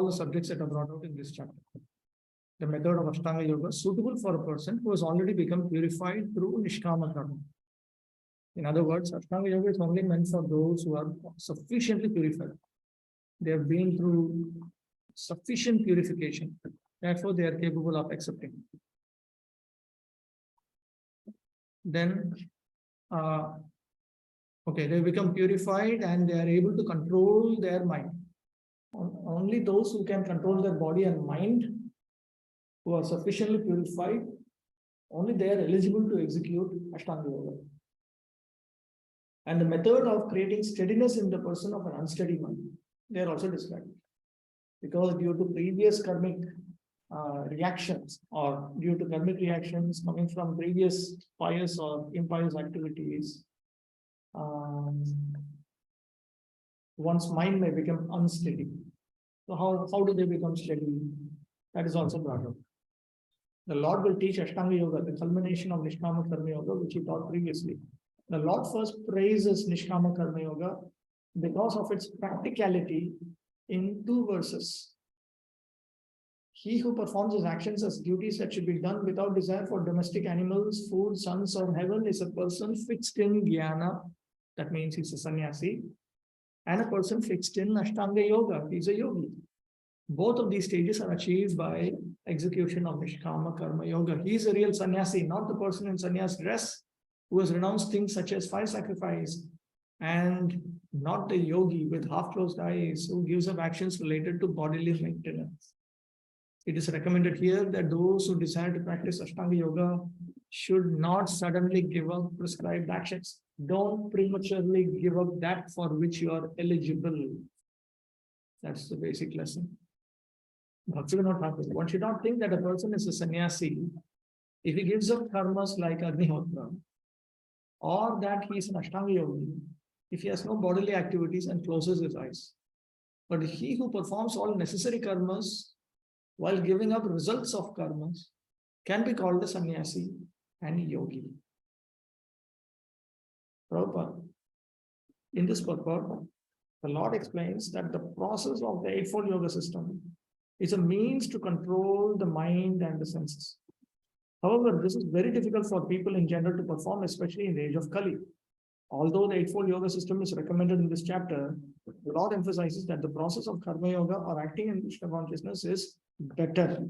all the subjects that are brought out in this chapter. The method of Ashtanga Yoga suitable for a person who has already become purified through Nishkama Karma. In other words, Ashtanga Yoga is only meant for those who are sufficiently purified. They have been through sufficient purification. Therefore, they are capable of accepting. Then, they become purified and they are able to control their mind. Only those who can control their body and mind, who are sufficiently purified, only they are eligible to execute Ashtanga Yoga. And the method of creating steadiness in the person of an unsteady mind, they are also described. Because due to previous karmic reactions, or due to karmic reactions coming from previous pious or impious activities, one's mind may become unsteady. So how do they become steady? That is also brought up. The Lord will teach Ashtanga Yoga, the culmination of Nishkama Karma Yoga, which he taught previously. The Lord first praises Nishkama Karma Yoga because of its practicality in 2 verses. He who performs his actions as duties that should be done without desire for domestic animals, food, sons, or heaven is a person fixed in jnana. That means he's a sannyasi. And a person fixed in Ashtanga Yoga. He's a yogi. Both of these stages are achieved by execution of Nishkama Karma Yoga. He's a real sannyasi, not the person in sannyas dress who has renounced things such as fire sacrifice, and not the yogi with half-closed eyes who gives up actions related to bodily maintenance. It is recommended here that those who desire to practice Ashtanga Yoga should not suddenly give up prescribed actions. Don't prematurely give up that for which you are eligible. That's the basic lesson. Bhakti will not happen. One should not think that a person is a sannyasi if he gives up karmas like Agnihotra, or that he is an Ashtanga Yogi if he has no bodily activities and closes his eyes. But he who performs all necessary karmas while giving up results of karmas can be called a sannyasi and yogi. Prabhupada, in this purport, the Lord explains that the process of the Eightfold Yoga system is a means to control the mind and the senses. However, this is very difficult for people in general to perform, especially in the age of Kali. Although the Eightfold Yoga system is recommended in this chapter, the Lord emphasizes that the process of Karma Yoga or acting in Krishna consciousness is better.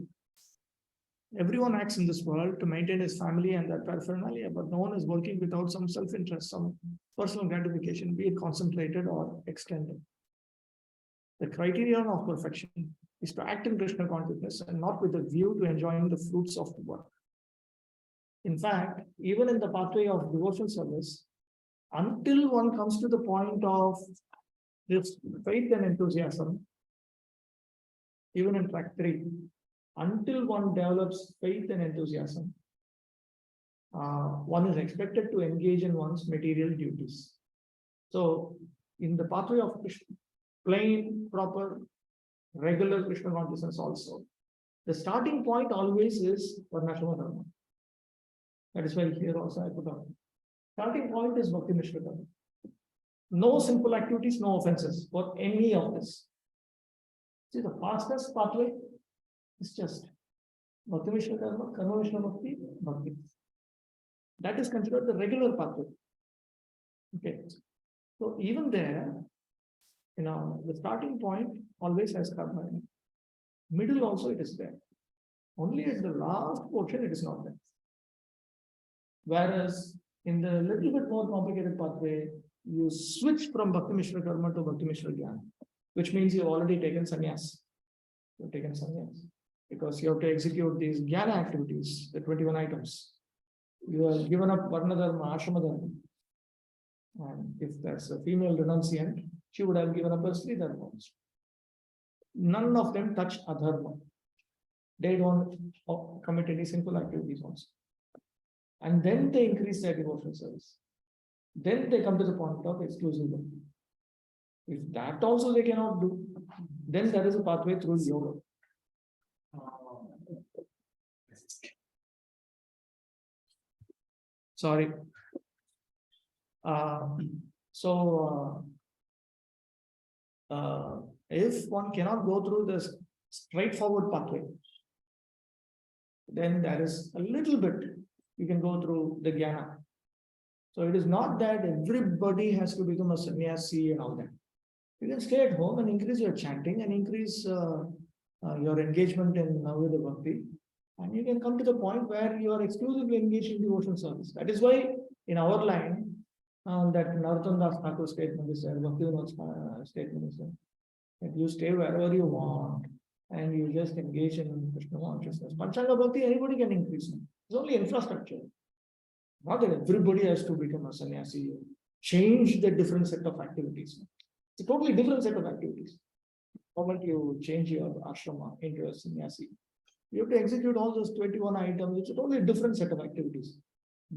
Everyone acts in this world to maintain his family and their paraphernalia, but no one is working without some self-interest, some personal gratification, be it concentrated or extended. The criterion of perfection is to act in Krishna consciousness and not with a view to enjoying the fruits of the work. In fact, even in the pathway of devotional service, until one comes to the point of this faith and enthusiasm, even in track 3, until one develops faith and enthusiasm, one is expected to engage in one's material duties. So, in the pathway of Krishna, plain, proper, regular Krishna consciousness also, the starting point always is Varnashrama Dharma. That is why here also I put on. Starting point is Bhakti Mishra Dharma. No simple activities, no offenses for any of this. See, the fastest pathway is just Bhakti Mishra Dharma, Karma Mishra Bhakti, Bhakti. That is considered the regular pathway. Okay. So even there, the starting point always has karma. Middle also it is there. Only at the last portion it is not there. Whereas in the little bit more complicated pathway, you switch from Bhakti Mishra Karma to Bhakti Mishra Jnana, which means you've already taken sannyas. You've taken sannyas. Because you have to execute these jnana activities, the 21 items. You have given up Varna Dharma, Ashrama Dharma. And if that's a female renunciant, she would have given up her Sri Dharma. None of them touch Adharma. They don't commit any sinful activities also. And then they increase their devotional service. Then they come to the point of exclusive love. If that also they cannot do, then there is a pathway through yoga. Sorry. If one cannot go through this straightforward pathway, then there is a little bit you can go through the jnana. So it is not that everybody has to become a sannyasi and all that. You can stay at home and increase your chanting and increase your engagement in Navada Bhakti. And you can come to the point where you are exclusively engaged in devotional service. That is why in our line, that Narottam Das Thakur statement is there, Bhaktivinoda's statement is there, that you stay wherever you want and you just engage in Krishna consciousness. Panchanga Bhakti, anybody can increase. It's only infrastructure. Not that everybody has to become a sannyasi, change the different set of activities. It's a totally different set of activities. The moment you change your ashrama into a sannyasi, you have to execute all those 21 items. It's a totally different set of activities,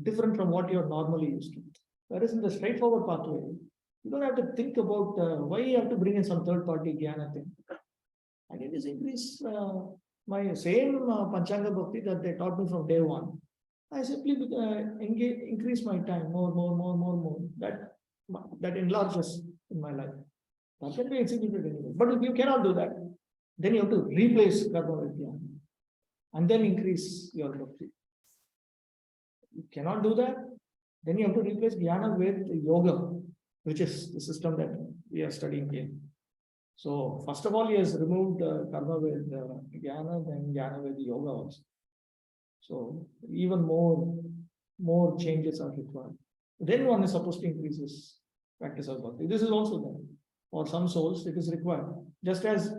different from what you're normally used to. Whereas in the straightforward pathway, you don't have to think about why you have to bring in some third-party jnana thing. I can just increase my same Panchanga Bhakti that they taught me from day one. I simply increase my time more. That enlarges in my life. That can be executed anyway. But if you cannot do that, then you have to replace karma with jnana and then increase your bhakti. You cannot do that, then you have to replace jnana with yoga, which is the system that we are studying here. So first of all, he has removed karma with jnana, then jnana with yoga also. So even more changes are required. Then one is supposed to increase his practice of bhakti. This is also there. For some souls, it is required. Just as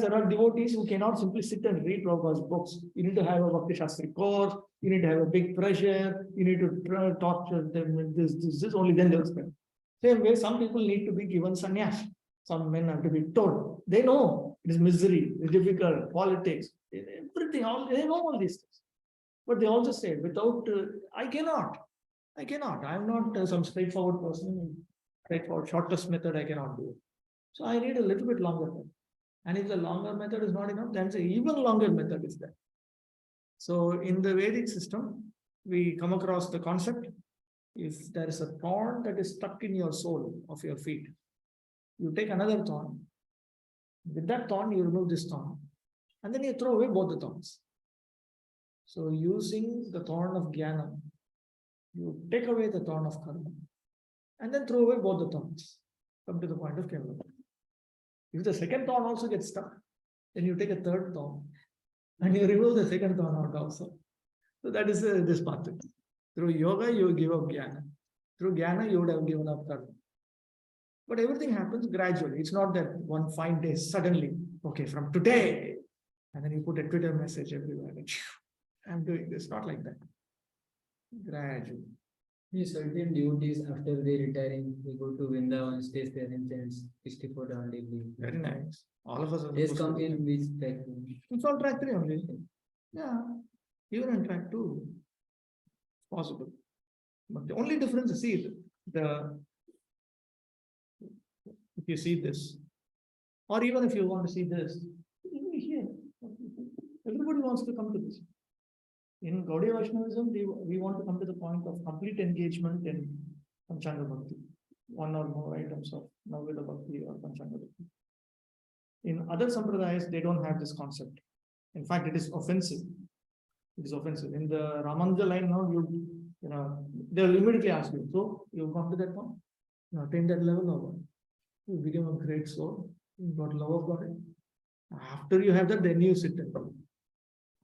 there are devotees who cannot simply sit and read Prabhupada's books. You need to have a Bhakti Shastri course, you need to have a big pressure, you need to torture them with this, only then they will spend. Same way, some people need to be given sannyas. Some men have to be told. They know it is misery, it is difficult, politics, everything, they know all these things. But they also say, without, I cannot. I am not some straightforward person. Straightforward, shortest method, I cannot do it. So I need a little bit longer method. And if the longer method is not enough, then an even longer method is there. So in the Vedic system, we come across the concept, if there is a thorn that is stuck in your sole of your feet, you take another thorn. With that thorn, you remove this thorn. And then you throw away both the thorns. So using the thorn of jnana, you take away the thorn of karma. And then throw away both the thorns. Come to the point of Kevla. If the second thorn also gets stuck, then you take a third thorn and you remove the second thorn out also. So that is this path. Through yoga, you give up jnana. Through jnana, you would have given up karma. But everything happens gradually. It's not that one fine day, suddenly, okay, from today, and then you put a Twitter message everywhere. I'm doing this. Not like that. Gradually. Yes, certain devotees after they retiring, they go to Vrindavan, stays there and chants 64 daily. Very nice. All of us are. They come in which track? It's all track 3 only. Yeah. Even in track 2. It's possible. But the only difference is, see, if you see this, or even if you want to see this, here. Everybody wants to come to this. In Gaudiya Vaishnavism, we want to come to the point of complete engagement in Panchanga Bhakti. One or more items of Navada Bhakti or Panchanga Bhakti. In other sampradayas, they don't have this concept. In fact, it is offensive. It is offensive. In the Ramanuja line now, they will immediately ask you, so you've come to that point? You attain that level or what? You become a great soul. You got love of God. After you have that, then you sit and do.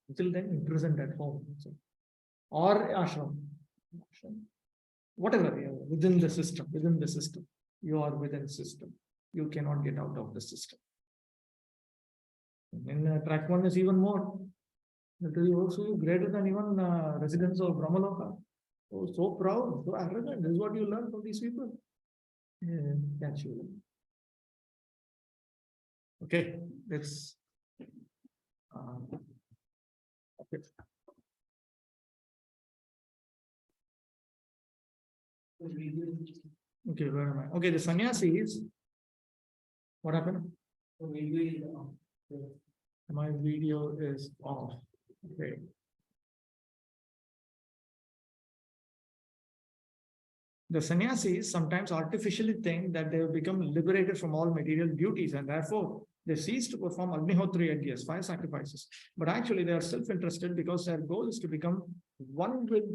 Until then, imprisoned at home. Or ashram. Whatever, within the system. You are within the system. You cannot get out of the system. In track 1 is even more. That is also greater than even residents of Brahmaloka. Oh, so proud, so arrogant. This is what you learn from these people. Catch you. Okay, let's. Okay. Okay, where am I? Okay, the sannyasis. What happened? My video is off. Okay. The sannyasis sometimes artificially think that they have become liberated from all material duties and therefore they cease to perform Agnihotri yajnas, fire sacrifices. But actually, they are self-interested because their goal is to become one with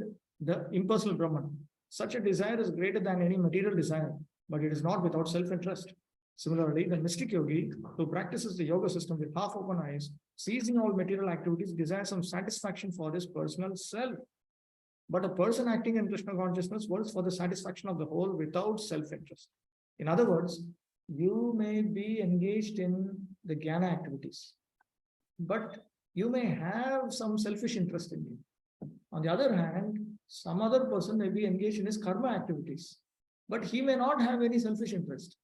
the impersonal Brahman. Such a desire is greater than any material desire, but it is not without self-interest. Similarly, the mystic yogi who practices the yoga system with half open eyes, ceasing all material activities, desires some satisfaction for his personal self. But a person acting in Krishna consciousness works for the satisfaction of the whole without self-interest. In other words, you may be engaged in the jnana activities, but you may have some selfish interest in it. On the other hand, some other person may be engaged in his karma activities, but he may not have any selfish interest.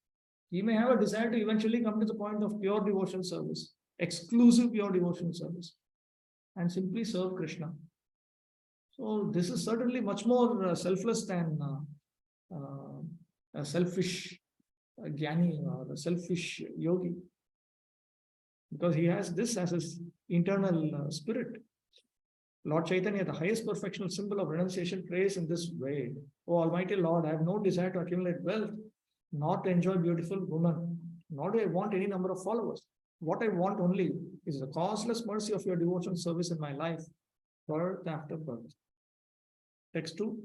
He may have a desire to eventually come to the point of pure devotional service, exclusive pure devotional service, and simply serve Krishna. So this is certainly much more selfless than a selfish jnani or a selfish yogi, because he has this as his internal spirit. Lord Chaitanya, the highest perfectional symbol of renunciation, prays in this way: O Almighty Lord, I have no desire to accumulate wealth, nor to enjoy beautiful women, nor do I want any number of followers. What I want only is the causeless mercy of your devotional service in my life, birth after birth. Text 2.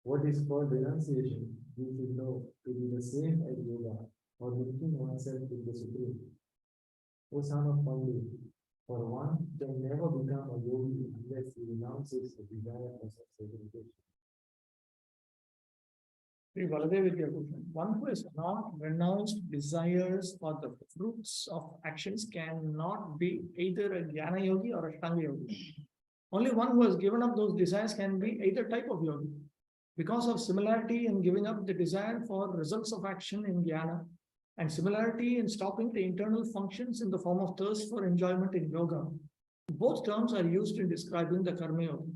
What is called renunciation, you should know to be the same as yoga, or linking oneself with the Supreme. O son of Pandu, for one can never become a yogi unless he renounces the desire for self-satisfaction. One who has not renounced desires for the fruits of actions cannot be either a jnana yogi or a ashtanga yogi. Only one who has given up those desires can be either type of yogi. Because of similarity in giving up the desire for results of action in jnana and similarity in stopping the internal functions in the form of thirst for enjoyment in yoga, both terms are used in describing the karma yoga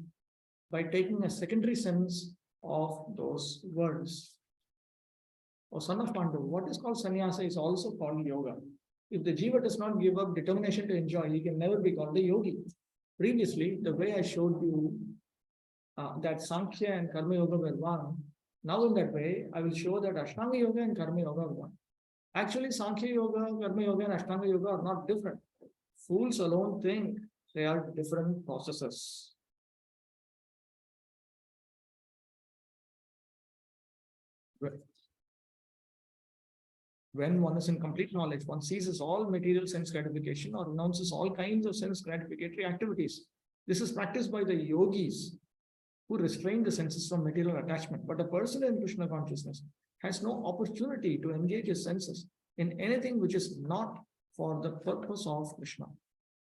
by taking a secondary sense of those words. O son of Pandu, what is called sannyasa is also called yoga. If the jiva does not give up determination to enjoy, he can never be called a yogi. Previously, the way I showed you that Sankhya and Karma Yoga were one, now in that way, I will show that Ashtanga Yoga and Karma Yoga are one. Actually, Sankhya Yoga, Karma Yoga and Ashtanga Yoga are not different. Fools alone think they are different processes. When one is in complete knowledge, one ceases all material sense gratification or renounces all kinds of sense gratificatory activities. This is practiced by the yogis who restrain the senses from material attachment. But a person in Krishna consciousness has no opportunity to engage his senses in anything which is not for the purpose of Krishna.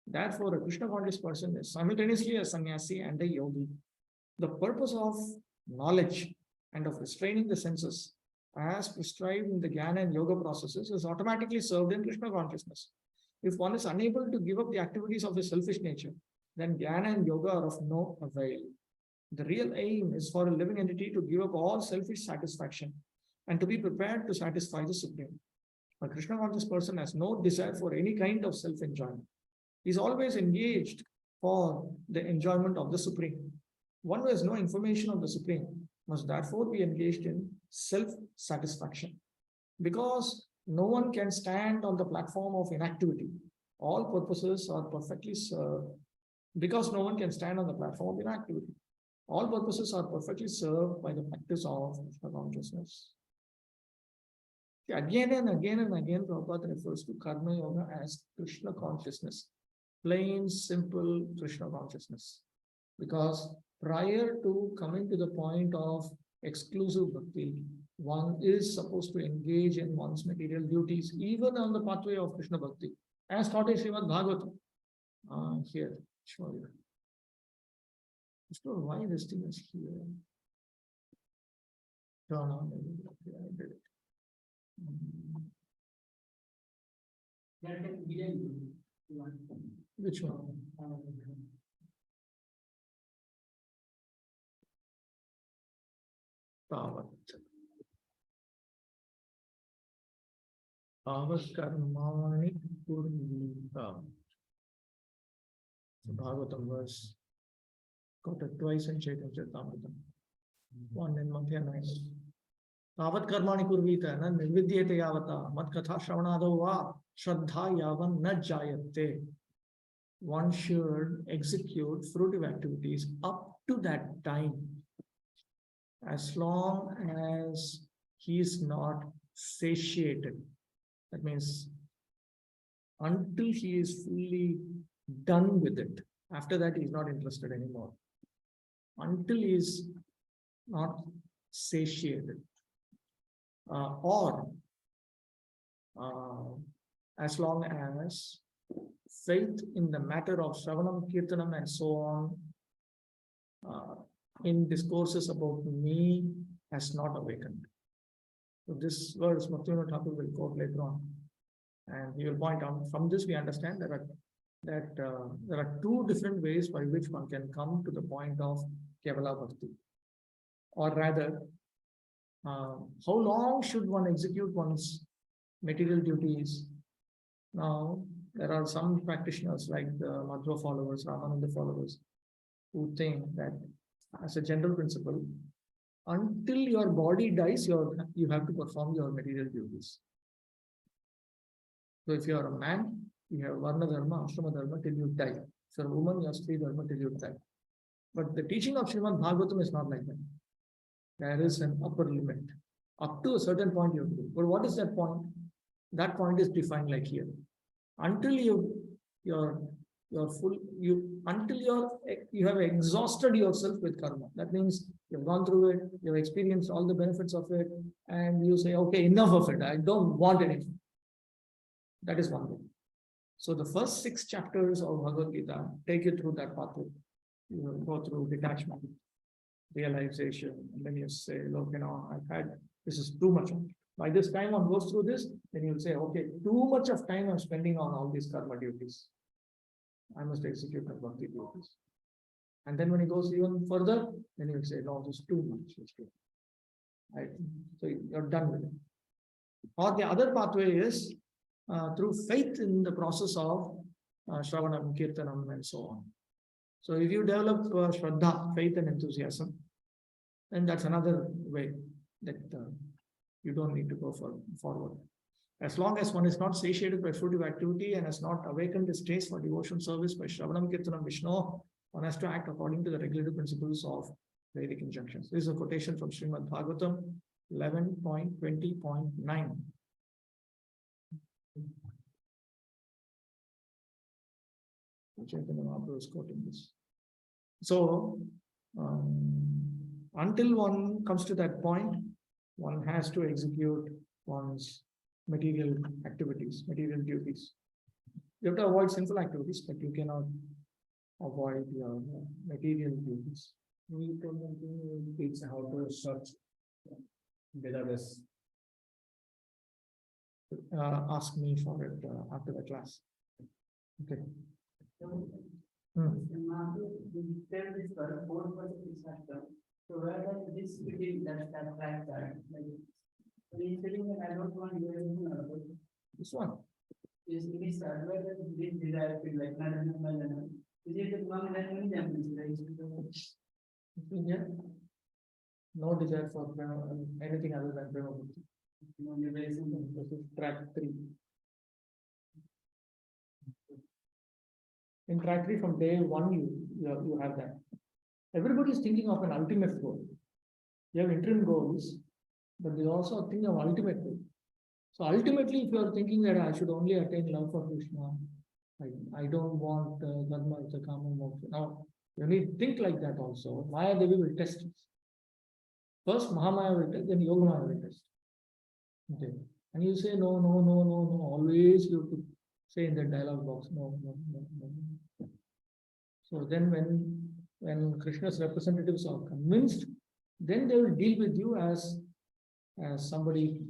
Therefore, a Krishna conscious person is simultaneously a sannyasi and a yogi. The purpose of knowledge and of restraining the senses as prescribed in the jnana and yoga processes is automatically served in Krishna consciousness. If one is unable to give up the activities of his selfish nature, then jnana and yoga are of no avail. The real aim is for a living entity to give up all selfish satisfaction and to be prepared to satisfy the Supreme. A Krishna conscious person has no desire for any kind of self-enjoyment. He is always engaged for the enjoyment of the Supreme. One who has no information of the Supreme must therefore be engaged in self-satisfaction. Because no one can stand on the platform of inactivity, all purposes are perfectly served. Because no one can stand on the platform of inactivity, all purposes are perfectly served by the practice of Krishna consciousness. Again and again, Prabhupada refers to Karma Yoga as Krishna consciousness, plain, simple Krishna consciousness. Because prior to coming to the point of exclusive bhakti, one is supposed to engage in one's material duties, even on the pathway of Krishna bhakti, as taught in Srimad Bhagavatam. Here, show you. Why this thing is here? Turn on. Okay, I did it. Which one? Power. Tavat karmani kurvita. Bhagavatam verse quoted twice in Chaitanya Charitamrita. One in Madhyana. Tavat karmani kurvita na nirvidyate yavata mat katha shravanado va shraddha yavan na jayate. One should execute fruitive activities up to that time, as long as he is not satiated. That means until he is fully done with it. After that, he is not interested anymore. Until he is not satiated. Or as long as faith in the matter of Shravanam, Kirtanam, and so on, in discourses about me, has not awakened. So this verse, Bhaktivinoda Thakur will quote later on, and he will point out. From this, we understand that there are two different ways by which one can come to the point of Kevala Bhakti, or rather, how long should one execute one's material duties? Now, there are some practitioners like the Madhva followers, Ramananda followers, who think that as a general principle, until your body dies, you have to perform your material duties. So if you are a man, you have Varna Dharma, Ashrama Dharma till you die. If you are a woman, you have Stri Dharma till you die. But the teaching of Srimad Bhagavatam is not like that. There is an upper limit. Up to a certain point you have to do. But what is that point? That point is defined like here. Until you have exhausted yourself with karma. That means you've gone through it, you've experienced all the benefits of it, and you say, okay, enough of it. I don't want anything. That is one thing. So the first 6 chapters of Bhagavad Gita take you through that pathway. You will go through detachment, realization, and then you say, look, this is too much. By this time one goes through this, then you'll say, okay, too much of time I'm spending on all these karma duties. I must execute my bhakti duties. And then when he goes even further, then he will say, no, this is too much. Right? So you're done with it. Or the other pathway is through faith in the process of Shravanam, Kirtanam, and so on. So if you develop Shraddha, faith and enthusiasm, then that's another way that you don't need to go forward. As long as one is not satiated by fruitive activity and has not awakened his taste for devotion service by Shravanam, Kirtanam, Vishnu, one has to act according to the regulative principles of Vedic injunctions. This is a quotation from Srimad Bhagavatam 11.20.9. Chaitanya Mahaprabhu is quoting this. So, until one comes to that point, one has to execute one's material activities, material duties. You have to avoid sinful activities, but you cannot avoid your material duties. You told them to teach how to search Vedas. Ask me for it after the class. Okay. So where does this begin? That track that he's telling that I don't want to do anything about it. This one. Is this where does this desire feel like is it the one that many examples? Yeah. No desire for anything other than Prema Bhakti. This is track 3. In track 3, from day 1, you have that. Everybody is thinking of an ultimate goal. You have interim goals, but there's also a thing of ultimate goal. So ultimately, if you are thinking that I should only attain love for Krishna, I don't want Dharma, Artha, Kama, Moksha. Now, you need to think like that also. Maya Devi will test us. First, Mahamaya will test, then Yogamaya will test. Okay. And you say, no. Always you have to say in the dialogue box, no. So then when Krishna's representatives are convinced, then they will deal with you as somebody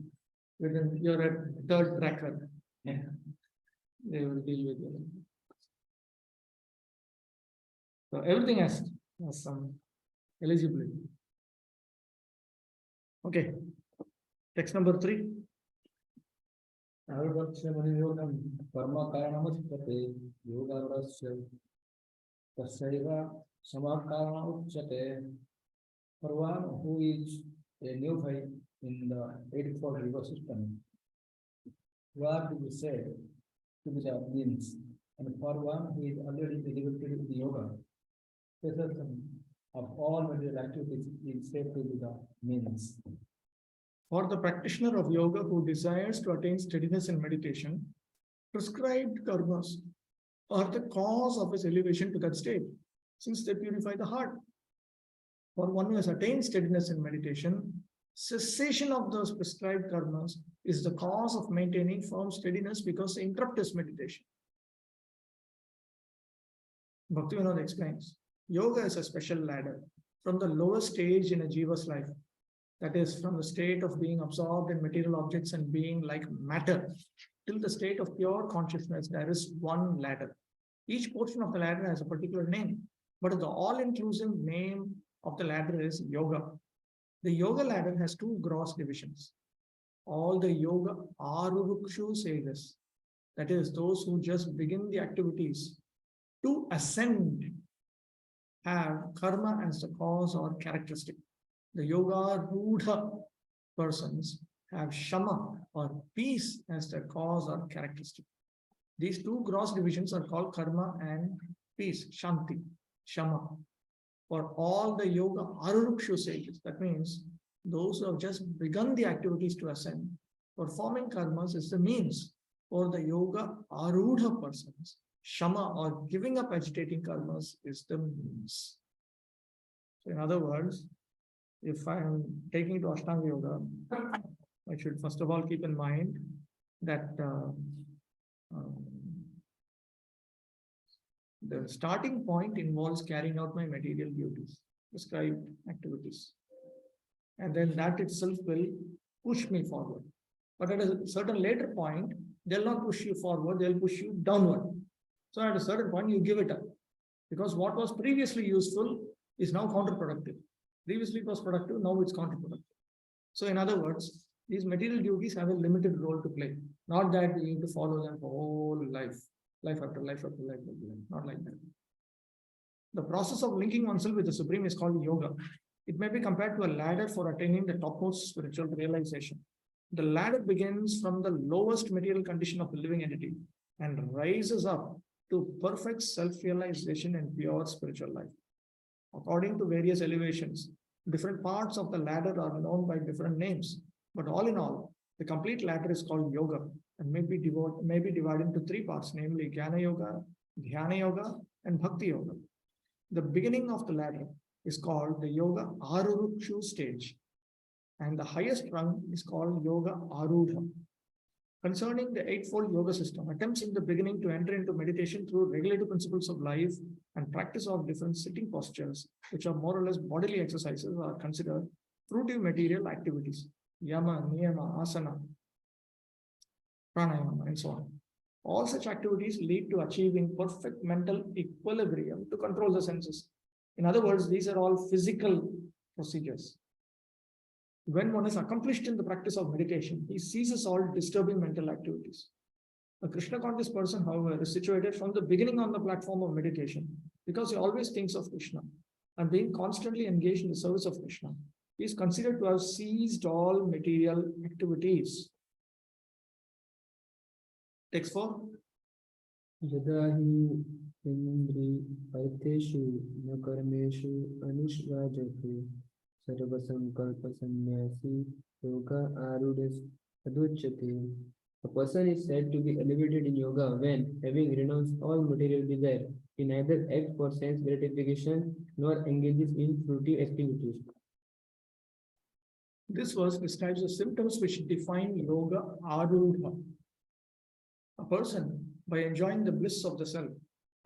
within your third track record. Yeah. They will deal with you. So everything has some eligibility. Okay. Text number 3. Arudakshyamaniyogam karma karanamuchate yogarasya tasaiva samakarana uchate. For one who is a neophyte in the eightfold yoga system, what to be said to be the means, and for one who is already elevated in the yoga, cessation of all material activities is said to be the means. For the practitioner of yoga who desires to attain steadiness in meditation, prescribed karmas are the cause of his elevation to that state, since they purify the heart. For one who has attained steadiness in meditation, cessation of those prescribed karmas is the cause of maintaining firm steadiness because they interrupt his meditation. Bhaktivinoda explains, yoga is a special ladder from the lowest stage in a jiva's life, that is, from the state of being absorbed in material objects and being like matter, till the state of pure consciousness. There is one ladder. Each portion of the ladder has a particular name, but the all-inclusive name of the ladder is yoga. The yoga ladder has two gross divisions. All the yoga arurukshu sages, that is, those who just begin the activities to ascend, have karma as the cause or characteristic. The yoga rudha persons have shama or peace as their cause or characteristic. These two gross divisions are called karma and peace, shanti, shama. For all the yoga arurukshu sages, that means those who have just begun the activities to ascend, performing karmas is the means. For the yoga arudha persons, shama or giving up agitating karmas is the means. So in other words, if I am taking to Ashtanga Yoga, I should first of all keep in mind that the starting point involves carrying out my material duties, prescribed activities. And then that itself will push me forward. But at a certain later point, they'll not push you forward, they'll push you downward. So at a certain point, you give it up. Because what was previously useful is now counterproductive. Previously it was productive, now it's counterproductive. So in other words, these material duties have a limited role to play. Not that we need to follow them for whole life, life after life after life after life. Not like that. The process of linking oneself with the Supreme is called yoga. It may be compared to a ladder for attaining the topmost spiritual realization. The ladder begins from the lowest material condition of the living entity and rises up to perfect self-realization and pure spiritual life. According to various elevations, different parts of the ladder are known by different names. But all in all, the complete ladder is called yoga and may be divided into three parts, namely Jnana Yoga, Dhyana Yoga, and Bhakti Yoga. The beginning of the ladder is called the Yoga Arurukshu stage, and the highest rung is called Yoga Arudha. Concerning the eightfold yoga system, attempts in the beginning to enter into meditation through regulative principles of life and practice of different sitting postures, which are more or less bodily exercises, are considered fruitive material activities, yama, niyama, asana, pranayama, and so on. All such activities lead to achieving perfect mental equilibrium to control the senses. In other words, these are all physical procedures. When one is accomplished in the practice of meditation, he ceases all disturbing mental activities. A Krishna conscious person, however, is situated from the beginning on the platform of meditation because he always thinks of Krishna and being constantly engaged in the service of Krishna. He is considered to have ceased all material activities. Text 4. Yadahi indri artheshu na karmeshu anushvajate sarva sankalpa sannyasi yoga arudas aduchyate. A person is said to be elevated in yoga when, having renounced all material desire, he neither acts for sense gratification nor engages in fruitive activities. This verse describes the symptoms which define yoga arudha. A person, by enjoying the bliss of the self,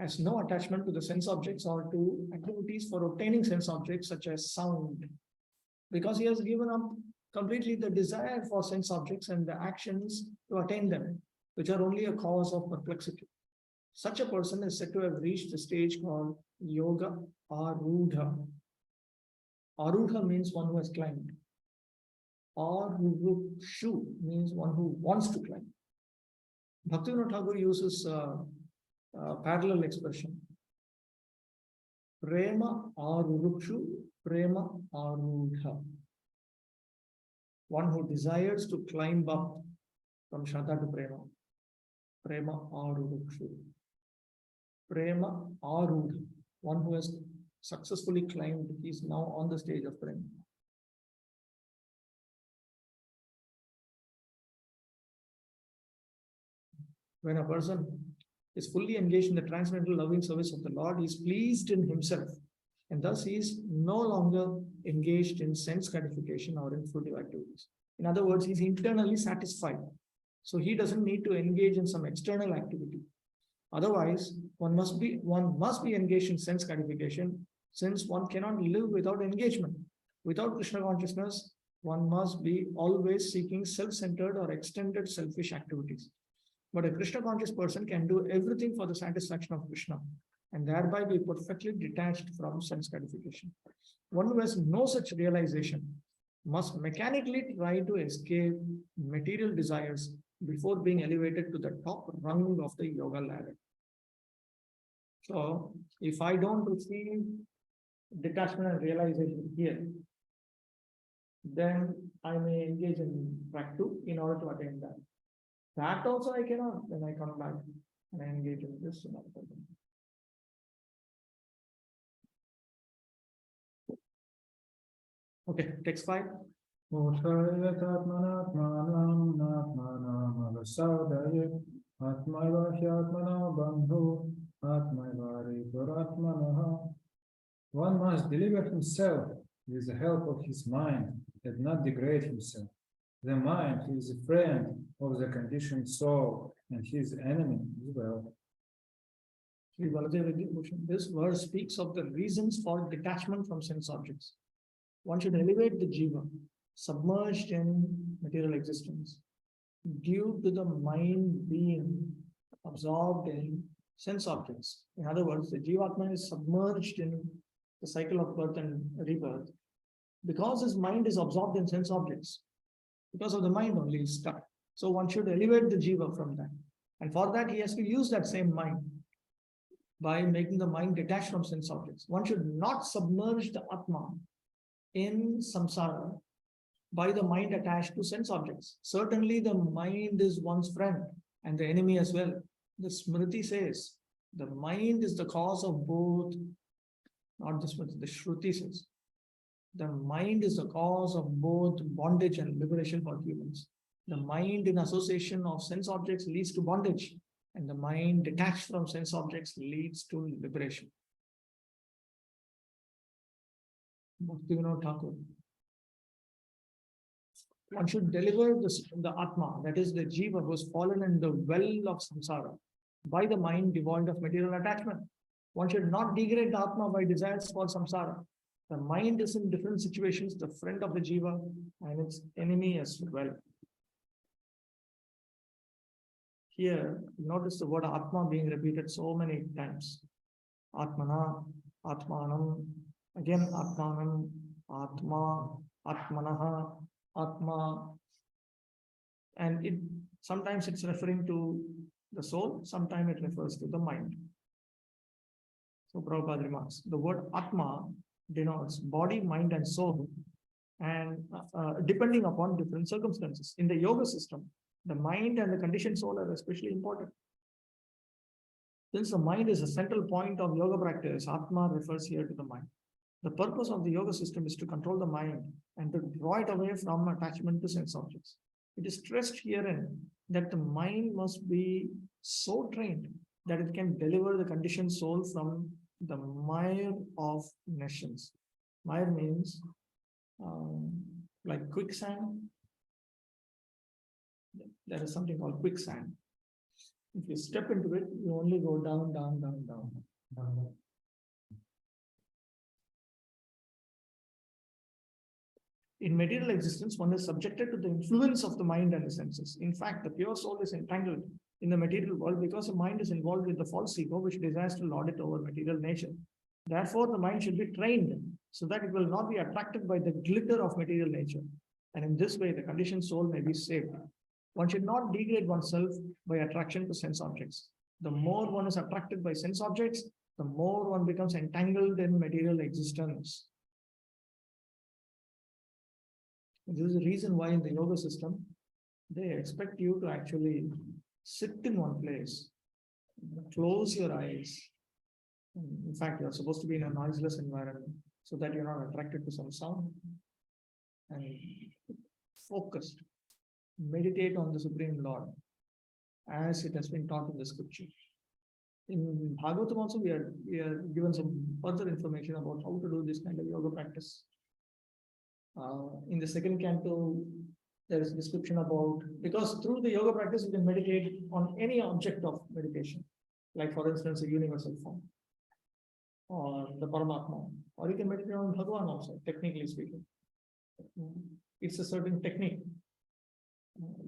has no attachment to the sense objects or to activities for obtaining sense objects such as sound, because he has given up completely the desire for sense objects and the actions to attain them, which are only a cause of perplexity. Such a person is said to have reached the stage called yoga arudha. Arudha means one who has climbed. Arurukshu means one who wants to climb. Bhaktivinoda Thakur uses parallel expression. Prema arurukshu, prema arudha. One who desires to climb up from Shraddha to Prema. Prema arurukshu. Prema arudha. One who has successfully climbed, he is now on the stage of Prema. When a person is fully engaged in the transcendental loving service of the Lord, he is pleased in himself, and thus he is no longer engaged in sense gratification or in fruitive activities. In other words, he is internally satisfied. So he doesn't need to engage in some external activity. Otherwise, one must be engaged in sense gratification, since one cannot live without engagement. Without Krishna consciousness, one must be always seeking self-centered or extended selfish activities. But a Krishna conscious person can do everything for the satisfaction of Krishna and thereby be perfectly detached from sense gratification. One who has no such realization must mechanically try to escape material desires before being elevated to the top rung of the yoga ladder. So, if I don't receive detachment and realization here, then I may engage in track 2 in order to attain that. That also I cannot, then I come back and I engage in this. Okay, text 5. One must deliver himself with the help of his mind and not degrade himself. The mind is a friend of the conditioned soul and his enemy as well. This verse speaks of the reasons for detachment from sense objects. One should elevate the jiva, submerged in material existence, due to the mind being absorbed in sense objects. In other words, the jivatma is submerged in the cycle of birth and rebirth because his mind is absorbed in sense objects. Because of the mind only is stuck. So one should elevate the jiva from that. And for that, he has to use that same mind by making the mind detached from sense objects. One should not submerge the Atma in samsara by the mind attached to sense objects. Certainly, the mind is one's friend and the enemy as well. The Smriti says the mind is the cause of both, not the Smriti, the Shruti says. The mind is the cause of both bondage and liberation for humans. The mind in association of sense objects leads to bondage, and the mind detached from sense objects leads to liberation. Bhaktivinoda Thakur. One should deliver the Atma, that is the Jiva who has fallen in the well of samsara, by the mind devoid of material attachment. One should not degrade the Atma by desires for samsara. The mind is in different situations the friend of the Jiva and its enemy as well. Here, notice the word Atma being repeated so many times. Atmana, Atmanam, again Atmanam, Atma, Atmanaha, Atma. And sometimes it's referring to the soul, sometimes it refers to the mind. So Prabhupada remarks, the word Atma denotes body, mind, and soul, and depending upon different circumstances. In the yoga system, the mind and the conditioned soul are especially important. Since the mind is a central point of yoga practice, Atma refers here to the mind. The purpose of the yoga system is to control the mind and to draw it away from attachment to sense objects. It is stressed herein that the mind must be so trained that it can deliver the conditioned soul from the mire of nations. Mire means like quicksand. There is something called quicksand. If you step into it, you only go down, down, down, down, down. In material existence, one is subjected to the influence of the mind and the senses. In fact, the pure soul is entangled in the material world because the mind is involved with the false ego, which desires to lord it over material nature. Therefore, the mind should be trained so that it will not be attracted by the glitter of material nature. And in this way, the conditioned soul may be saved. One should not degrade oneself by attraction to sense objects. The more one is attracted by sense objects, the more one becomes entangled in material existence. This is the reason why in the yoga system, they expect you to actually sit in one place, close your eyes. In fact, you're supposed to be in a noiseless environment so that you're not attracted to some sound, and focused. Meditate on the Supreme Lord as it has been taught in the scripture. In Bhagavatam also, we are given some further information about how to do this kind of yoga practice. In the second canto, there is a description about, because through the yoga practice, you can meditate on any object of meditation, like for instance, a universal form, or the Paramatma, or you can meditate on Bhagavan also, technically speaking. It's a certain technique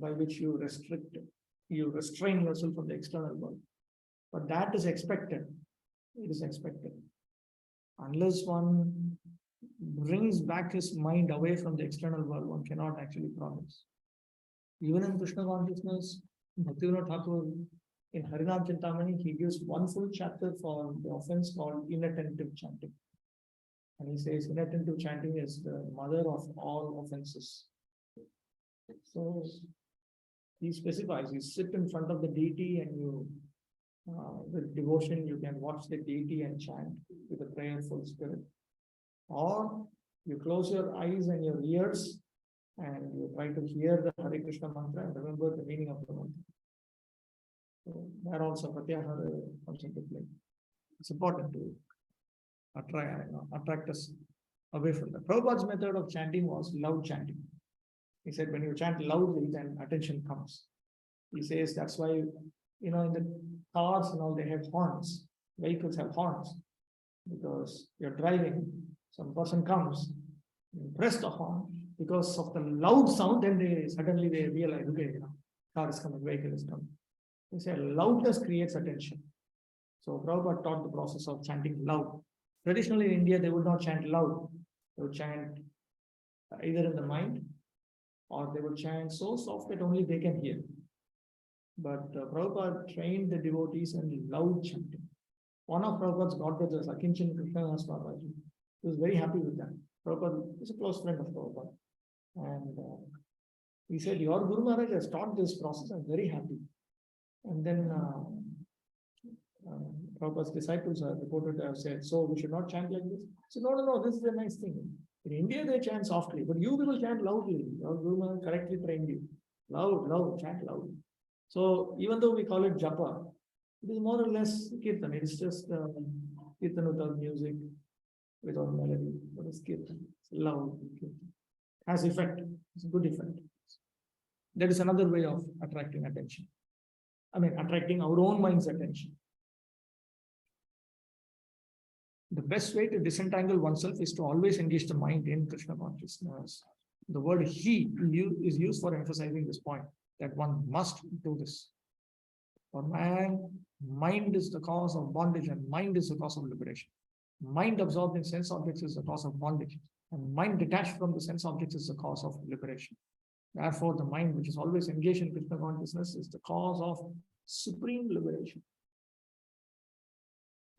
by which you restrain yourself from the external world. But that is expected. It is expected. Unless one brings back his mind away from the external world, one cannot actually progress. Even in Krishna consciousness, Bhaktivinoda Thakur, in Harinam Chintamani, he gives one full chapter for the offense called inattentive chanting. And he says inattentive chanting is the mother of all offenses. So he specifies, you sit in front of the deity and you, with devotion, you can watch the deity and chant with a prayerful spirit. Or you close your eyes and your ears and you try to hear the Hare Krishna mantra and remember the meaning of the mantra. So that also Pratyahara comes into play. It's important to attract us away from that. Prabhupada's method of chanting was loud chanting. He said when you chant loudly, then attention comes. He says that's why, in the cars and all, they have horns. Vehicles have horns. Because you're driving, some person comes, you press the horn, because of the loud sound, then they suddenly realize, okay, car is coming, vehicle is coming. They say loudness creates attention. So Prabhupada taught the process of chanting loud. Traditionally in India, they would not chant loud. They would chant either in the mind, or they would chant so soft that only they can hear. But Prabhupada trained the devotees in loud chanting. One of Prabhupada's godbrothers, Akinchan Krishnadas Babaji, he was very happy with that. Prabhupada is a close friend of Prabhupada. And he said, your Guru Maharaj has taught this process, I'm very happy. And then Prabhupada's disciples are reported to have said, so we should not chant like this. So no, this is a nice thing. In India, they chant softly, but you people chant loudly. Your Guru Maharaj correctly trained you. Loud, chant loud. So even though we call it japa, it is more or less kirtan. It is just kirtan without music, without melody. But it's kirtan. It's loud kirtan. Has effect. It's a good effect. That is another way of attracting attention. Attracting our own mind's attention. The best way to disentangle oneself is to always engage the mind in Krishna consciousness. The word he is used for emphasizing this point, that one must do this. For man, mind is the cause of bondage and mind is the cause of liberation. Mind absorbed in sense objects is the cause of bondage, and mind detached from the sense objects is the cause of liberation. Therefore, the mind which is always engaged in Krishna consciousness is the cause of supreme liberation.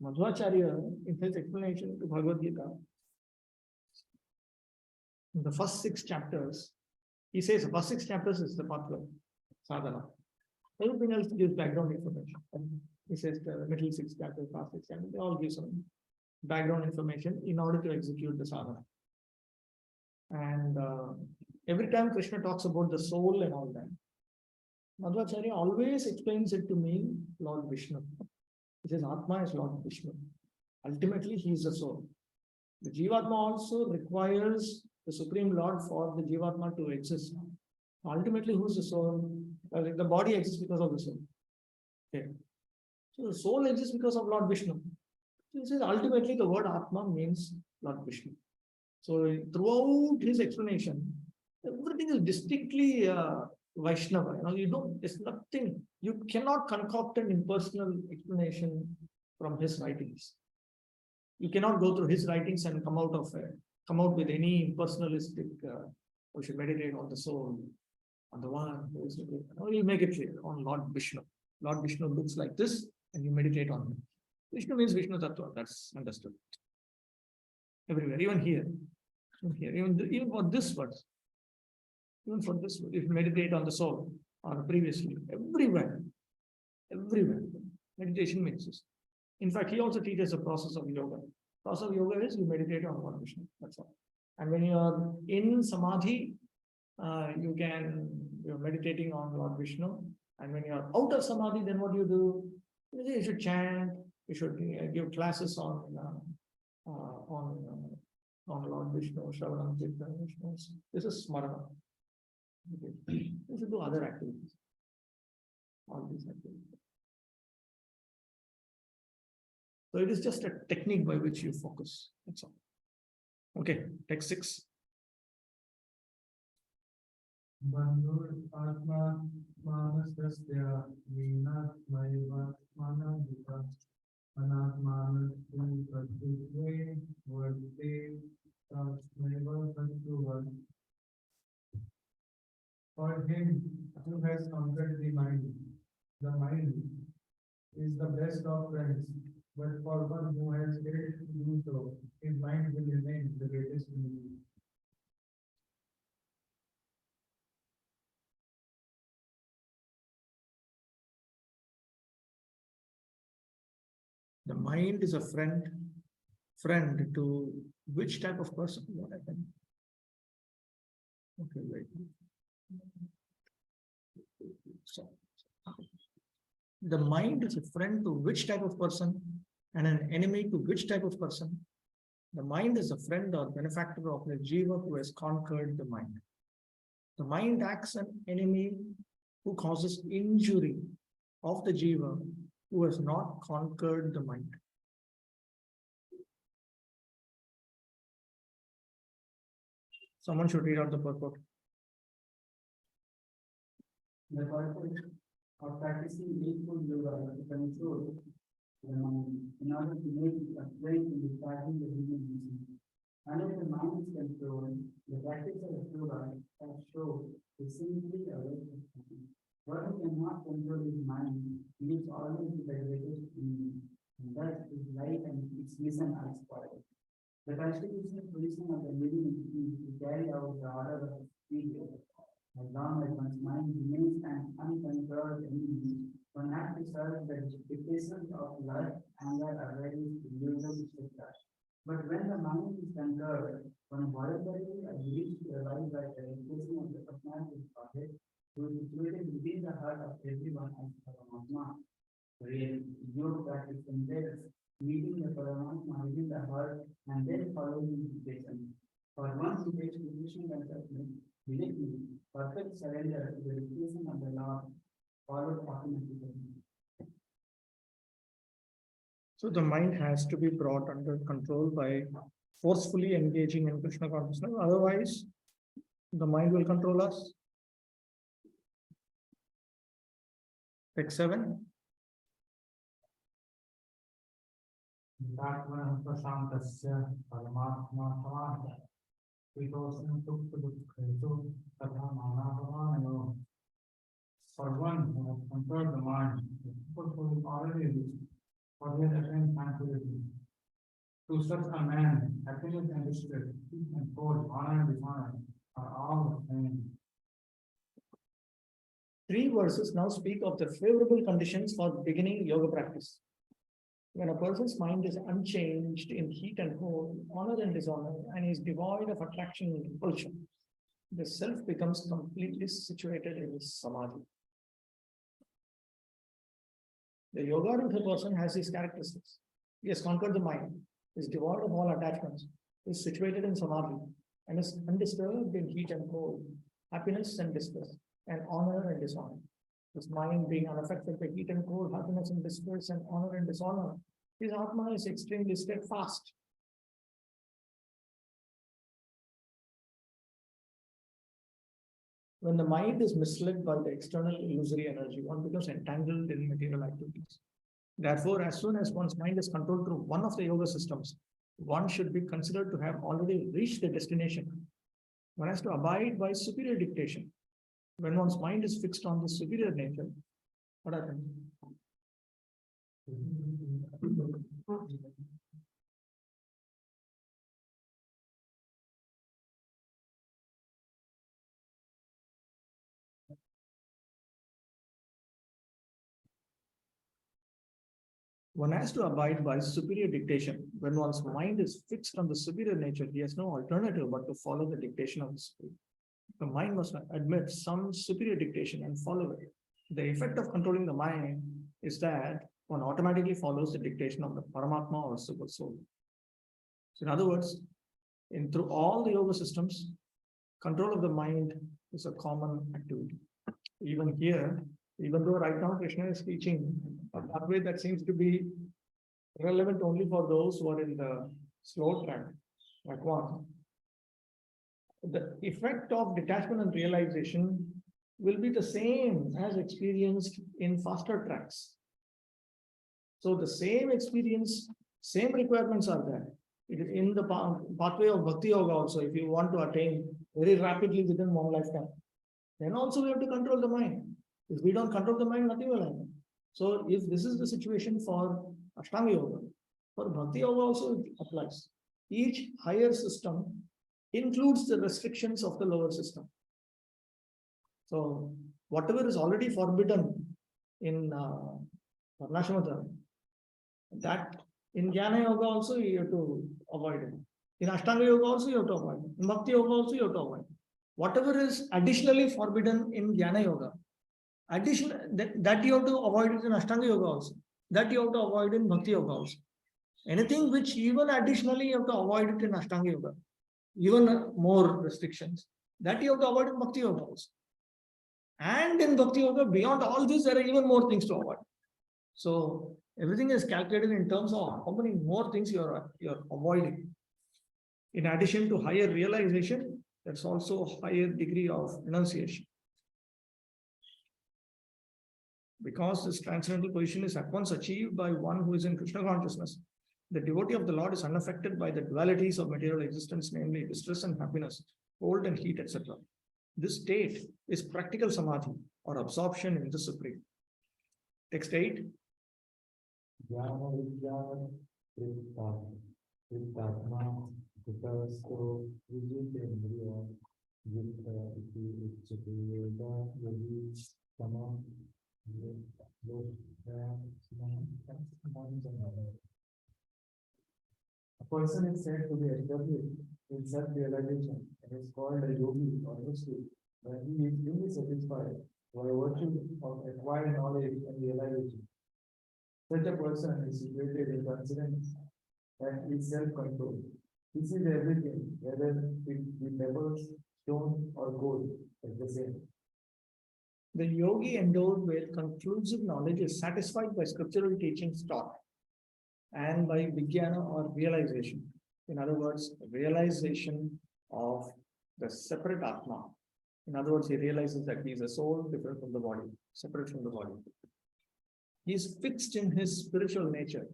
Madhvacharya, in his explanation to Bhagavad Gita, in the first 6 chapters, he says the first 6 chapters is the pathway, sadhana. Everything else gives background information. And he says the middle 6 chapters, past 6 chapters, they all give some background information in order to execute the sadhana. And every time Krishna talks about the soul and all that, Madhvacharya always explains it to mean Lord Vishnu. He says Atma is Lord Vishnu. Ultimately, he is the soul. The Jivatma also requires the Supreme Lord for the Jivatma to exist. Ultimately, who is the soul? The body exists because of the soul. Okay. So the soul exists because of Lord Vishnu. So he says ultimately the word Atma means Lord Vishnu. So throughout his explanation, everything is distinctly Vaishnava. There's nothing, you cannot concoct an impersonal explanation from his writings. You cannot go through his writings and come out with any personalistic, we should meditate on the soul. on the one who is, we'll make it clear on Lord Vishnu. Lord Vishnu looks like this, and you meditate on him. Vishnu means Vishnu Tattva, that's understood. Everywhere, even here. Even for this verse. Even for this, if you meditate on the soul, or previously, everywhere. Meditation means this. In fact, he also teaches the process of yoga. Process of yoga is you meditate on Lord Vishnu. That's all. And when you are in samadhi, you're meditating on Lord Vishnu. And when you are out of samadhi, then what do? You should chant. You should give classes on Lord Vishnu, Shravanam, Kirtan, Vishnu. This is smarana. Okay. You should do other activities. All these activities. So it is just a technique by which you focus. That's all. Okay, text 6. Bandhur Atma Manasasya Vinatmaiva Manadita Anatmana Pratitve Varte Tasmaiva Tatruva. For him who has conquered the mind is the best of friends. But for one who has failed to do so, his mind will remain the greatest enemy. The mind is a friend to which type of person? What happened? Okay, wait. So, the mind is a friend to which type of person and an enemy to which type of person? The mind is a friend or benefactor of the jiva who has conquered the mind. The mind acts an enemy who causes injury of the jiva who has not conquered the mind. Someone should read out the purport. The purpose of practicing mindful yoga is to control the mind in order to make it a friend in discharging the human being. Unless the mind is controlled, the practice of yoga can show is simply a waste of time. One who cannot control his mind lives always with the greatest enemy, and thus his life and its mission are spoiled. The constitutional position of the living entity is to carry out the order of spirit. As long as one's mind remains an uncontrolled enemy, one has to serve the dictations of lust, anger, avarice, illusion, etc. But when the mind is controlled, one voluntarily agrees to abide by the dictation of the personality of Godhead, who is situated within the heart of everyone as Paramatma. Real yoga practice entails meeting the Paramatma within the heart and then following his dictation. For one who takes position consciousness, believe me, perfect surrender to the dictation of the Lord, followed automatically. So the mind has to be brought under control by forcefully engaging in Krishna consciousness. Otherwise, the mind will control us. Text 7. Vidvan Prasantasya Paramatma Samanta Pitosam Tukta Dukkhetu Tatha Manapamanayo. For one who has controlled the mind, the people who is already reached for their attain tranquility. To such a man, happiness and distress, peace and cold, honor and dishonor are all the same. 3 verses now speak of the favorable conditions for beginning yoga practice. When a person's mind is unchanged in heat and cold, honor and dishonor, and is devoid of attraction and repulsion, the self becomes completely situated in samadhi. The yoga person has these characteristics. He has conquered the mind, is devoid of all attachments, is situated in samadhi, and is undisturbed in heat and cold, happiness and distress, and honor and dishonor. His mind being unaffected by heat and cold, happiness and distress, and honor and dishonor, his Atma is extremely steadfast. When the mind is misled by the external illusory energy, one becomes entangled in material activities. Therefore, as soon as one's mind is controlled through one of the yoga systems, one should be considered to have already reached the destination. One has to abide by superior dictation. When one's mind is fixed on the superior nature, what happens? One has to abide by superior dictation. When one's mind is fixed on the superior nature, he has no alternative but to follow the dictation of the spirit. The mind must admit some superior dictation and follow it. The effect of controlling the mind is that one automatically follows the dictation of the Paramatma or Super Soul. So in other words, through all the yoga systems, control of the mind is a common activity. Even here, even though right now Krishna is teaching a pathway that seems to be relevant only for those who are in the slow track, like one, the effect of detachment and realization will be the same as experienced in faster tracks. So the same experience, same requirements are there. In the pathway of Bhakti Yoga also, if you want to attain very rapidly within one lifetime, then also we have to control the mind. If we don't control the mind, nothing will happen. So if this is the situation for Ashtanga Yoga, for Bhakti Yoga also it applies. Each higher system includes the restrictions of the lower system. So whatever is already forbidden in Varnashramata, that in Jnana Yoga also you have to avoid it. In Ashtanga Yoga also you have to avoid it. In Bhakti Yoga also you have to avoid it. Whatever is additionally forbidden in Jnana Yoga, that you have to avoid it in Ashtanga Yoga also. That you have to avoid in Bhakti Yoga also. Anything which even additionally you have to avoid it in Ashtanga Yoga, even more restrictions, that you have to avoid in Bhakti Yoga also. And in Bhakti Yoga, beyond all this, there are even more things to avoid. So everything is calculated in terms of how many more things you're avoiding. In addition to higher realization, there's also a higher degree of renunciation. Because this transcendental position is at once achieved by one who is in Krishna consciousness, the devotee of the Lord is unaffected by the dualities of material existence, namely distress and happiness, cold and heat, etc. This state is practical samadhi or absorption in the Supreme. Text 8. A person is said to be established in self-realization and is called a yogi or mystic when he is fully satisfied by virtue of acquired knowledge and realization. Such a person is situated in transcendence and is self-controlled. He sees everything, whether it be pebbles, stone, or gold, as the same. The yogi endowed with conclusive knowledge is satisfied by scriptural teachings taught and by vijnana or realization. In other words, realization of the separate Atma. In other words, he realizes that he is a soul different from the body, separate from the body. He is fixed in his spiritual nature,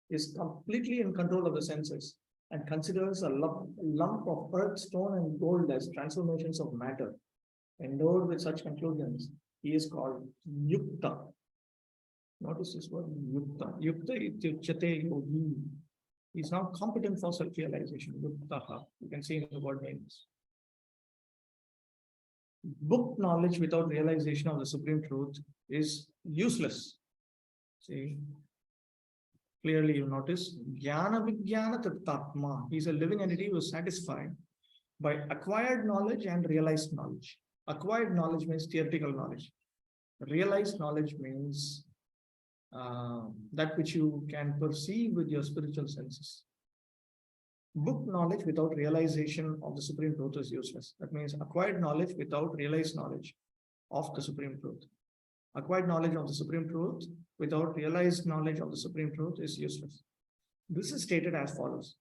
is completely in control of the senses, and considers a lump of earth, stone, and gold as transformations of matter. Endowed with such conclusions, he is called Yukta. Notice this word Yukta. Yukta ityuchyate yogi. He is now competent for self-realization. Yuktaha. You can see in the word names. Book knowledge without realization of the supreme truth is useless. See, clearly you notice Jnana Vijnana Tattatma. He is a living entity who is satisfied by acquired knowledge and realized knowledge. Acquired knowledge means theoretical knowledge. Realized knowledge means that which you can perceive with your spiritual senses. Book knowledge without realization of the supreme truth is useless. That means acquired knowledge without realized knowledge of the supreme truth. Acquired knowledge of the supreme truth without realized knowledge of the supreme truth is useless. This is stated as follows.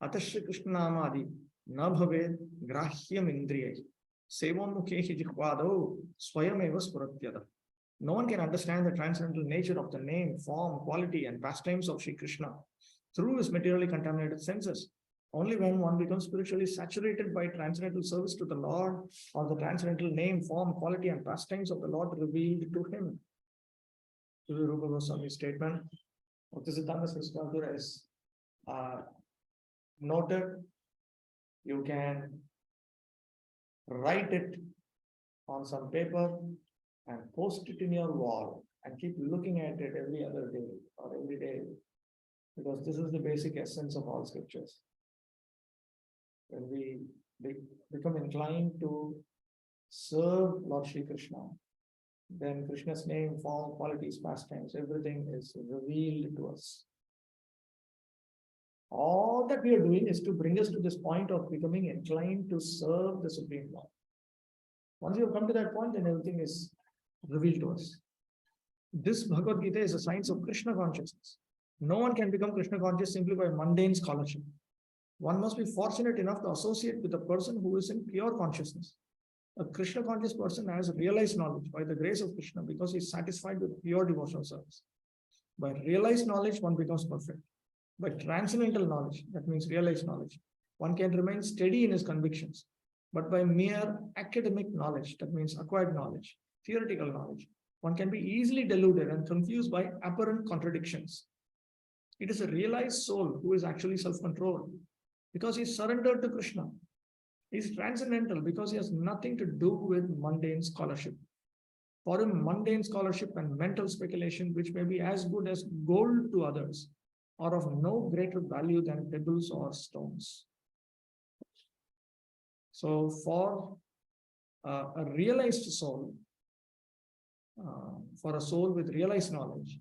Atashri Krishnamadi na bhaved grahyam indriyai sevamukhehi jikwado swayameva spuratyada. No one can understand the transcendental nature of the name, form, quality, and pastimes of Sri Krishna through his materially contaminated senses. Only when one becomes spiritually saturated by transcendental service to the Lord, or the transcendental name, form, quality, and pastimes of the Lord revealed to him. To the Rupa Goswami statement, Bhaktisiddhanta Saraswati Thakur has noted, you can write it on some paper and post it in your wall and keep looking at it every other day or every day, because this is the basic essence of all scriptures. When we become inclined to serve Lord Shri Krishna, then Krishna's name, form, qualities, pastimes, everything is revealed to us. All that we are doing is to bring us to this point of becoming inclined to serve the Supreme Lord. Once you have come to that point, then everything is revealed to us. This Bhagavad Gita is a science of Krishna consciousness. No one can become Krishna conscious simply by mundane scholarship. One must be fortunate enough to associate with a person who is in pure consciousness. A Krishna conscious person has realized knowledge by the grace of Krishna because he is satisfied with pure devotional service. By realized knowledge, one becomes perfect. By transcendental knowledge, that means realized knowledge, one can remain steady in his convictions. But by mere academic knowledge, that means acquired knowledge, theoretical knowledge, one can be easily deluded and confused by apparent contradictions. It is a realized soul who is actually self-controlled because he is surrendered to Krishna. He is transcendental because he has nothing to do with mundane scholarship. For him, mundane scholarship and mental speculation, which may be as good as gold to others, are of no greater value than pebbles or stones. So for a realized soul, for a soul with realized knowledge,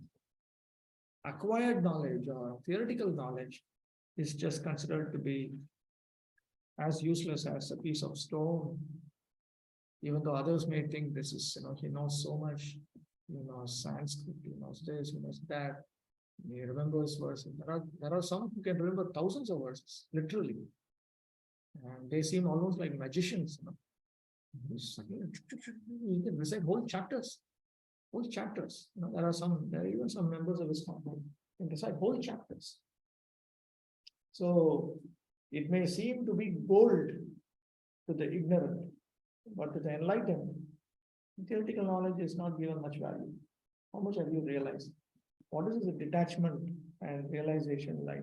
acquired knowledge or theoretical knowledge is just considered to be as useless as a piece of stone. Even though others may think this is, he knows so much, he knows Sanskrit, he knows this, he knows that, he remembers verses. There are some who can remember thousands of verses, literally. And they seem almost like magicians. You can recite whole chapters. Whole chapters. There are even some members of ISKCON who can recite whole chapters. So it may seem to be gold to the ignorant, but to the enlightened, theoretical knowledge is not given much value. How much have you realized? What is the detachment and realization like?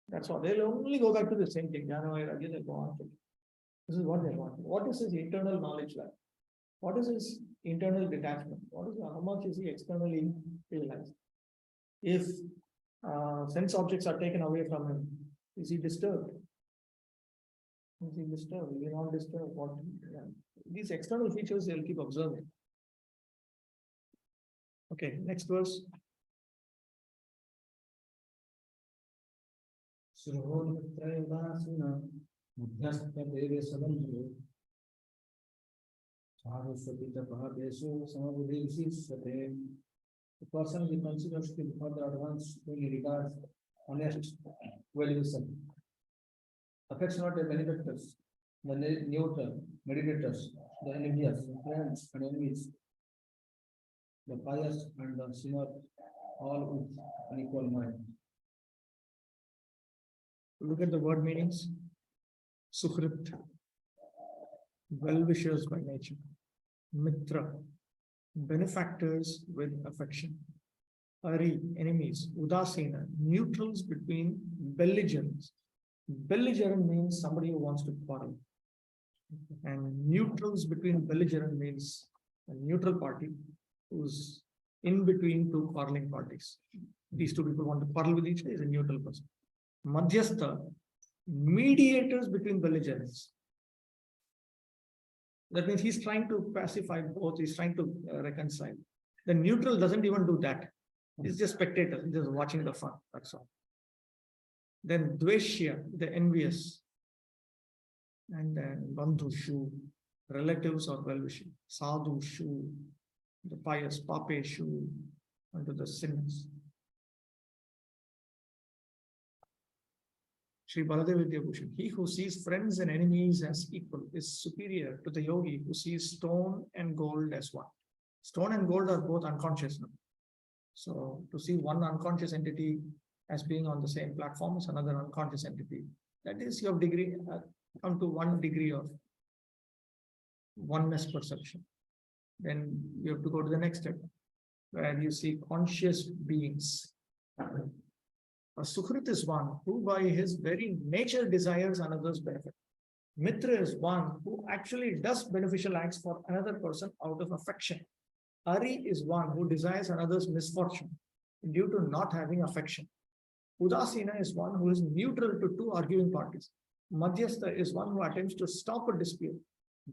That's all. They'll only go back to the same thing. Again, they go on. This is what they want. What is his internal knowledge like? What is his internal detachment? How much is he externally realized? If sense objects are taken away from him, is he disturbed? Is he disturbed? Is he not disturbed? These external features they'll keep observing. Okay, next verse. The person he considers to be further advanced when he regards honest well-wisdom. Affectionate benefactors, the neutral, meditators, the envious, friends and enemies, the pious and the sinner, all with an equal mind. Look at the word meanings. Sukhrit, well-wishers by nature. Mitra, benefactors with affection. Ari, enemies. Udasina, neutrals between belligerents. Belligerent means somebody who wants to quarrel. And neutrals between belligerent means a neutral party who's in between two quarreling parties. These two people want to quarrel with each other, is a neutral person. Madhyastha, mediators between belligerents. That means he's trying to pacify both, he's trying to reconcile. The neutral doesn't even do that. He's just spectator, he's just watching the fun, that's all. Then Dveshya, the envious. And then Bandhu Shu, relatives or well-wishing. Sadhu Shu, the pious. Pape Shu, unto the sinners. Sri Baladev Vidyabhushan, he who sees friends and enemies as equal is superior to the yogi who sees stone and gold as one. Stone and gold are both unconscious now. So to see one unconscious entity as being on the same platform is another unconscious entity That is, you have degree come to 1 degree of oneness perception. Then you have to go to the next step, where you see conscious beings. A Sukrit is one who by his very nature desires another's benefit. Mitra is one who actually does beneficial acts for another person out of affection. Ari is one who desires another's misfortune due to not having affection. Udasina is one who is neutral to two arguing parties. Madhyastha is one who attempts to stop a dispute.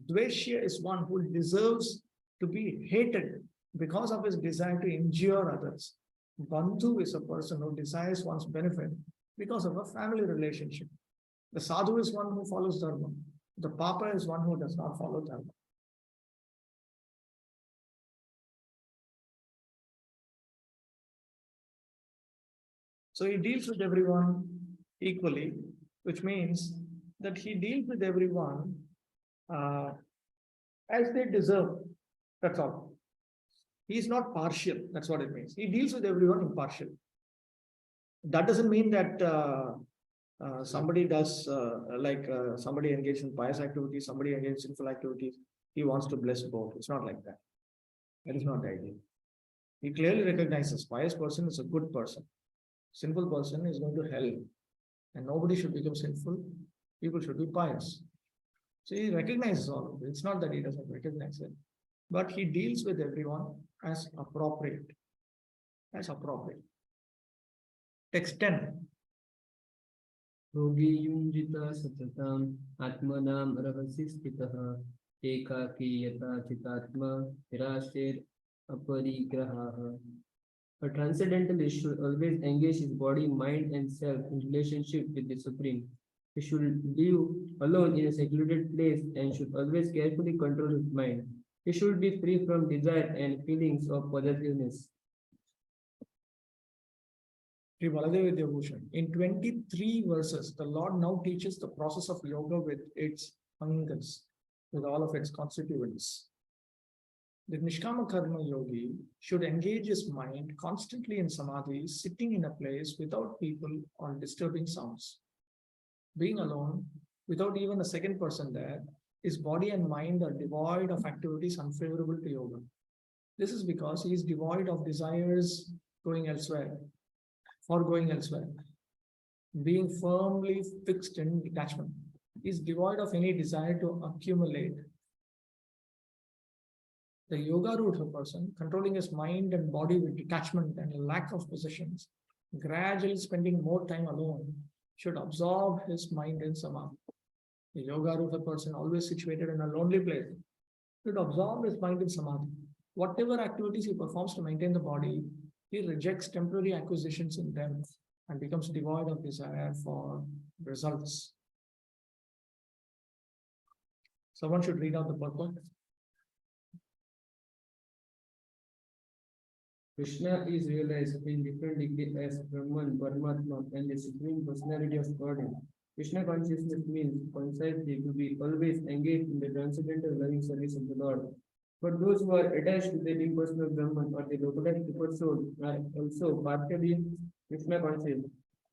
Dveshya is one who deserves to be hated because of his desire to injure others. Bandhu is a person who desires one's benefit because of a family relationship. The sadhu is one who follows dharma. The papa is one who does not follow dharma. So he deals with everyone equally, which means that he deals with everyone as they deserve. That's all. He is not partial. That's what it means. He deals with everyone impartial. That doesn't mean that somebody does somebody engaged in pious activities, somebody engaged in sinful activities. He wants to bless both. It's not like that. That is not the idea. He clearly recognizes pious person is a good person. Sinful person is going to hell. And nobody should become sinful. People should be pious. So he recognizes all of it. It's not that he doesn't recognize it. But he deals with everyone as appropriate. As appropriate. Text 10. Yogi yunjita satatam atmanam rahasi stitaha ekaki yata chitatma hirashir aparigraha. A transcendentalist should always engage his body, mind, and self in relationship with the Supreme. He should live alone in a secluded place and should always carefully control his mind. He should be free from desire and feelings of possessiveness. In 23 verses, the Lord now teaches the process of yoga with its angas, with all of its constituents. The Nishkama Karma yogi should engage his mind constantly in samadhi, sitting in a place without people or disturbing sounds. Being alone, without even a second person there, his body and mind are devoid of activities unfavorable to yoga. This is because he is devoid of desires going elsewhere, for going elsewhere. Being firmly fixed in detachment. He is devoid of any desire to accumulate. The yoga root person, controlling his mind and body with detachment and lack of possessions, gradually spending more time alone, should absorb his mind in samadhi. The yoga root person, always situated in a lonely place, should absorb his mind in samadhi. Whatever activities he performs to maintain the body, he rejects temporary acquisitions in them and becomes devoid of desire for results. Someone should read out the purport. Krishna is realized in different degrees as Brahman, Paramatma, and the Supreme Personality of Godhead. Krishna consciousness means concisely to be always engaged in the transcendental loving service of the Lord. But those who are attached to the impersonal Brahman or the localized super soul are also partially Krishna conscious.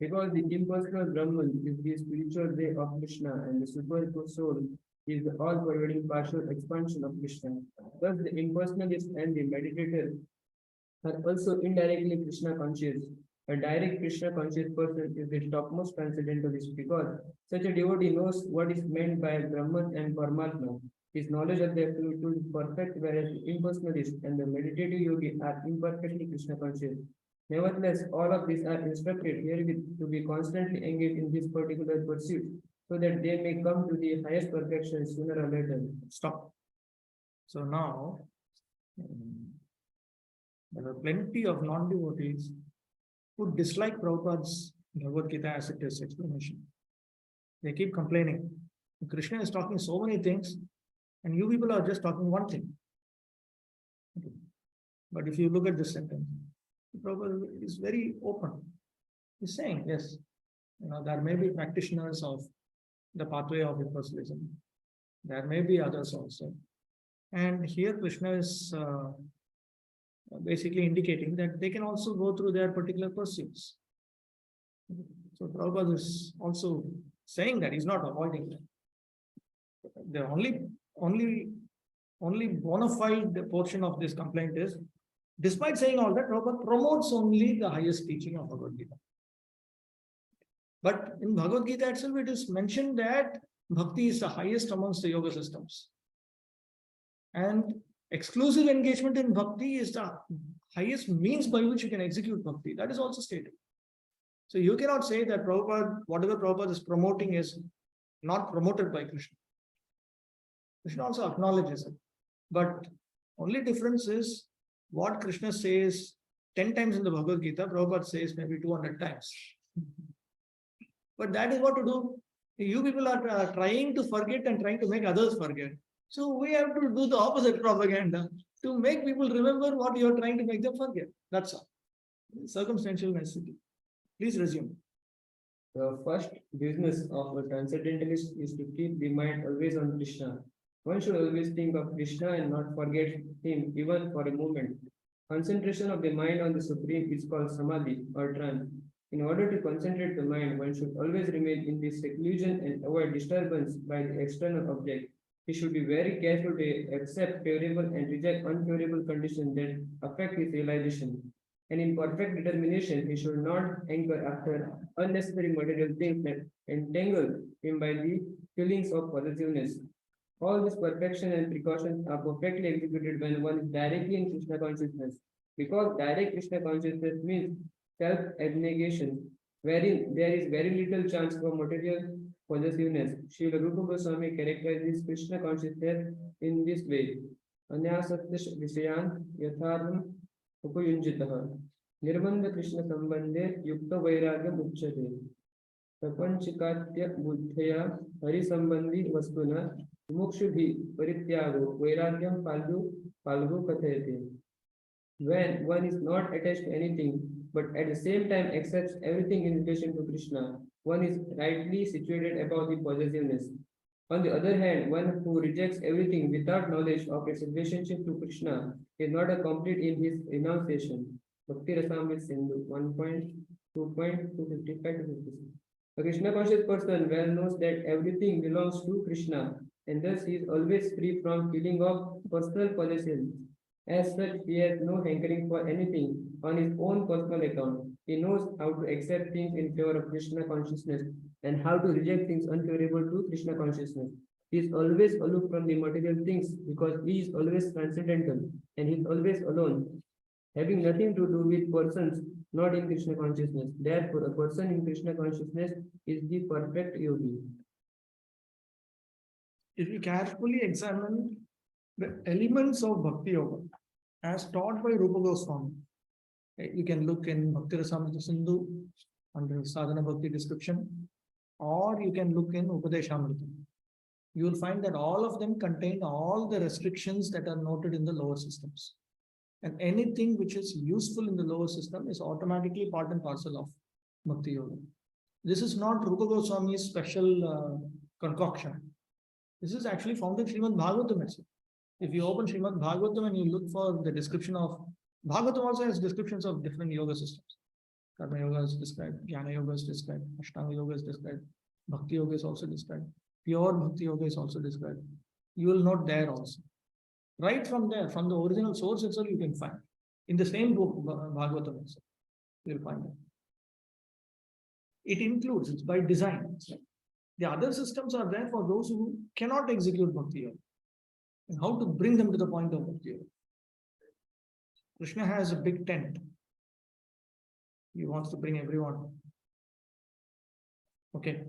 Because the impersonal Brahman is the spiritual way of Krishna and the super soul is the all-pervading partial expansion of Krishna. Thus, the impersonalist and the meditator are also indirectly Krishna conscious. A direct Krishna conscious person is the topmost transcendentalist because such a devotee knows what is meant by Brahman and Paramatma. His knowledge of the absolute is perfect, whereas the impersonalist and the meditative yogi are imperfectly Krishna conscious. Nevertheless, all of these are instructed herewith to be constantly engaged in this particular pursuit, so that they may come to the highest perfection sooner or later. Stop. So now, there are plenty of non-devotees who dislike Prabhupada's Bhagavad Gita as it is explanation. They keep complaining. Krishna is talking so many things, and you people are just talking one thing. But if you look at this sentence, Prabhupada is very open. He's saying, yes, there may be practitioners of the pathway of impersonalism. There may be others also. And here Krishna is basically indicating that they can also go through their particular pursuits. So Prabhupada is also saying that. He's not avoiding that. The only bona fide portion of this complaint is, despite saying all that, Prabhupada promotes only the highest teaching of Bhagavad Gita. But in Bhagavad Gita itself, it is mentioned that Bhakti is the highest amongst the yoga systems. And exclusive engagement in Bhakti is the highest means by which you can execute Bhakti. That is also stated. So you cannot say that Prabhupada, whatever Prabhupada is promoting is not promoted by Krishna. Krishna also acknowledges it. But only difference is what Krishna says 10 times in the Bhagavad Gita, Prabhupada says maybe 200 times. But that is what to do. You people are trying to forget and trying to make others forget. So we have to do the opposite propaganda to make people remember what you are trying to make them forget. That's all. Circumstantial necessity. Please resume. The first business of a transcendentalist is to keep the mind always on Krishna. One should always think of Krishna and not forget him even for a moment. Concentration of the mind on the Supreme is called samadhi or trance. In order to concentrate the mind, one should always remain in this seclusion and avoid disturbance by the external object. He should be very careful to accept favorable and reject unfavorable conditions that affect his realization. And in perfect determination, he should not anchor after unnecessary material things that entangle him by the feelings of possessiveness. All this perfection and precautions are perfectly executed when one is directly in Krishna consciousness. Because direct Krishna consciousness means self-abnegation, wherein there is very little chance for material possessiveness. Srila Rupa Goswami characterizes Krishna consciousness in this way. Anyasatya Vishayan Yatharvam Upayunjitaha Nirbandha Krishna Sambandhe Yukta Vairagyam Uchyate Prapanchikatya Buddhaya Hari Sambandhi Vastuna Mukshubhi Parityago Vairagyam Palgu Kathayate. When one is not attached to anything, but at the same time accepts everything in relation to Krishna, one is rightly situated above the possessiveness. On the other hand, one who rejects everything without knowledge of its relationship to Krishna is not a complete in his renunciation. Bhakti Rasamrita Sindhu 1.2.255 to 56. A Krishna conscious person well knows that everything belongs to Krishna, and thus he is always free from feeling of personal possession. As such, he has no hankering for anything on his own personal account. He knows how to accept things in favor of Krishna consciousness and how to reject things unfavorable to Krishna consciousness. He is always aloof from the material things because he is always transcendental and he is always alone, having nothing to do with persons not in Krishna consciousness. Therefore, a person in Krishna consciousness is the perfect yogi. If you carefully examine the elements of Bhakti Yoga as taught by Rupa Goswami, you can look in Bhakti Rasamrita Sindhu under Sadhana Bhakti description, or you can look in Upadeshamrita. You will find that all of them contain all the restrictions that are noted in the lower systems. And anything which is useful in the lower system is automatically part and parcel of Bhakti Yoga. This is not Rupa Goswami's special concoction. This is actually found in Srimad Bhagavatam itself. If you open Srimad Bhagavatam and you look for the description of Bhagavatam, also has descriptions of different yoga systems. Karma Yoga is described, Jnana Yoga is described, Ashtanga Yoga is described, Bhakti Yoga is also described, pure Bhakti Yoga is also described. You will note there also. Right from there, from the original source itself, you can find. In the same book, Bhagavatam itself, you will find that. It includes, it's by design. The other systems are there for those who cannot execute Bhakti Yoga. And how to bring them to the point of Bhakti Yoga. Krishna has a big tent. He wants to bring everyone. Okay,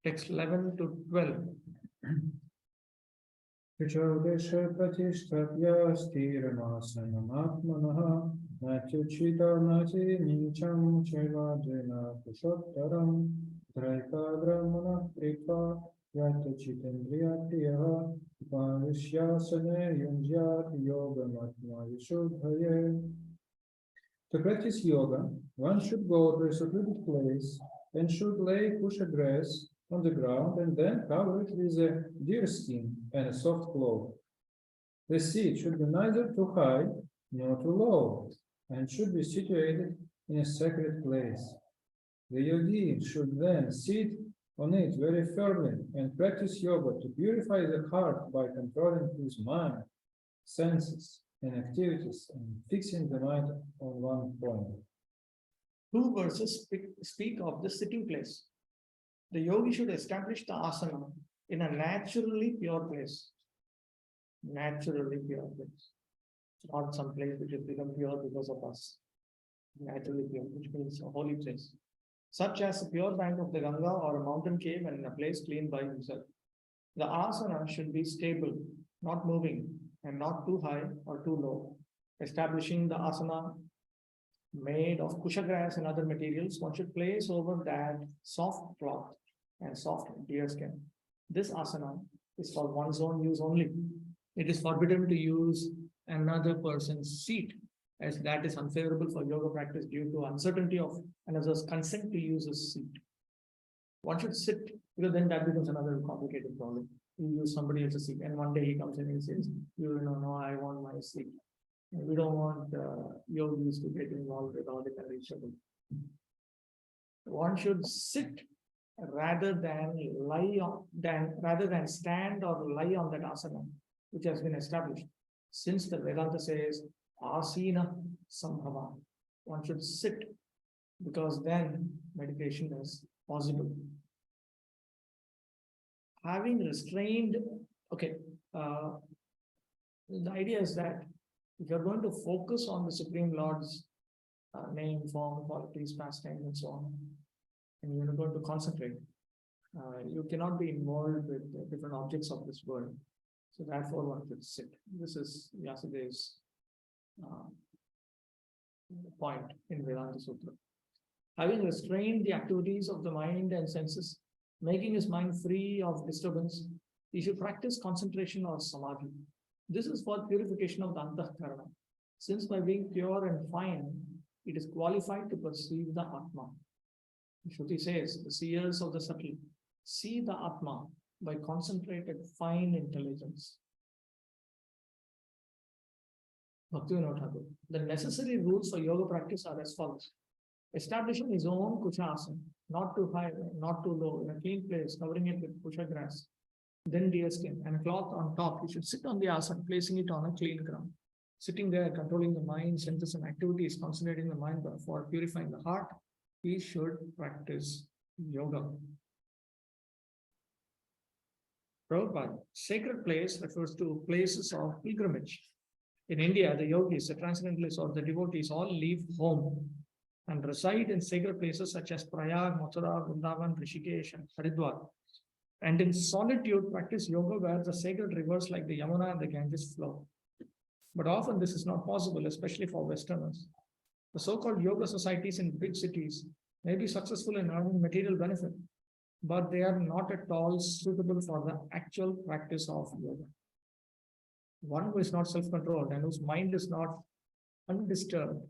text 11 to 12. Vichaudesha pratishtapya sthiramasanamatmanaha natyuchita nati nincham chevajena kushottaram traikadramana kripa yatachitendriyapriyaha upanishyasane yunjyat yogamatma yashodhaye. To practice yoga, one should go to a secluded place and should lay kusha grass on the ground and then cover it with a deer skin and a soft cloth. The seat should be neither too high nor too low and should be situated in a sacred place. The yogi should then sit on it very firmly and practice yoga to purify the heart by controlling his mind, senses, and activities and fixing the mind on one point. Two verses speak of the sitting place. The yogi should establish the asana in a naturally pure place. Naturally pure place. Not some place which has become pure because of us. Naturally pure, which means a holy place. Such as a pure bank of the Ganga or a mountain cave and a place cleaned by himself. The asana should be stable, not moving, and not too high or too low. Establishing the asana made of kusha grass and other materials, one should place over that soft cloth and soft deer skin. This asana is for one's own use only. It is forbidden to use another person's seat, as that is unfavorable for yoga practice due to uncertainty of another's consent to use his seat. One should sit, because then that becomes another complicated problem. You use somebody else's seat, and one day he comes in and says, "You know, no, I want my seat." And we don't want yogis to get involved with all the conditions. One should sit rather than stand or lie on that asana, which has been established. Since the Vedanta says asina sambhava, one should sit, because then meditation is possible. Having restrained, the idea is that if you're going to focus on the Supreme Lord's name, form, qualities, pastime, and so on, and you're going to concentrate, you cannot be involved with different objects of this world. So therefore, one should sit. This is Vyasadev's point in Vedanta Sutra. Having restrained the activities of the mind and senses, making his mind free of disturbance, he should practice concentration or samadhi. This is for purification of the antahkarana, since by being pure and fine, it is qualified to perceive the Atma. Shruti says, the seers of the subtle see the Atma by concentrated fine intelligence. Bhakti the necessary rules for yoga practice are as follows. Establishing his own kusha asana, not too high, not too low, in a clean place, covering it with kusha grass, then deer skin and a cloth on top. You should sit on the asana, placing it on a clean ground. Sitting there, controlling the mind, senses, and activities, concentrating the mind for purifying the heart, he should practice yoga. Prabhupada, sacred place refers to places of pilgrimage. In India, the yogis, the transcendentalists, or the devotees all leave home and reside in sacred places such as Prayag, Mathura, Vrindavan, Rishikesh, and Haridwar. And in solitude, practice yoga where the sacred rivers like the Yamuna and the Ganges flow. But often this is not possible, especially for Westerners. The so-called yoga societies in big cities may be successful in earning material benefit, but they are not at all suitable for the actual practice of yoga. One who is not self-controlled and whose mind is not undisturbed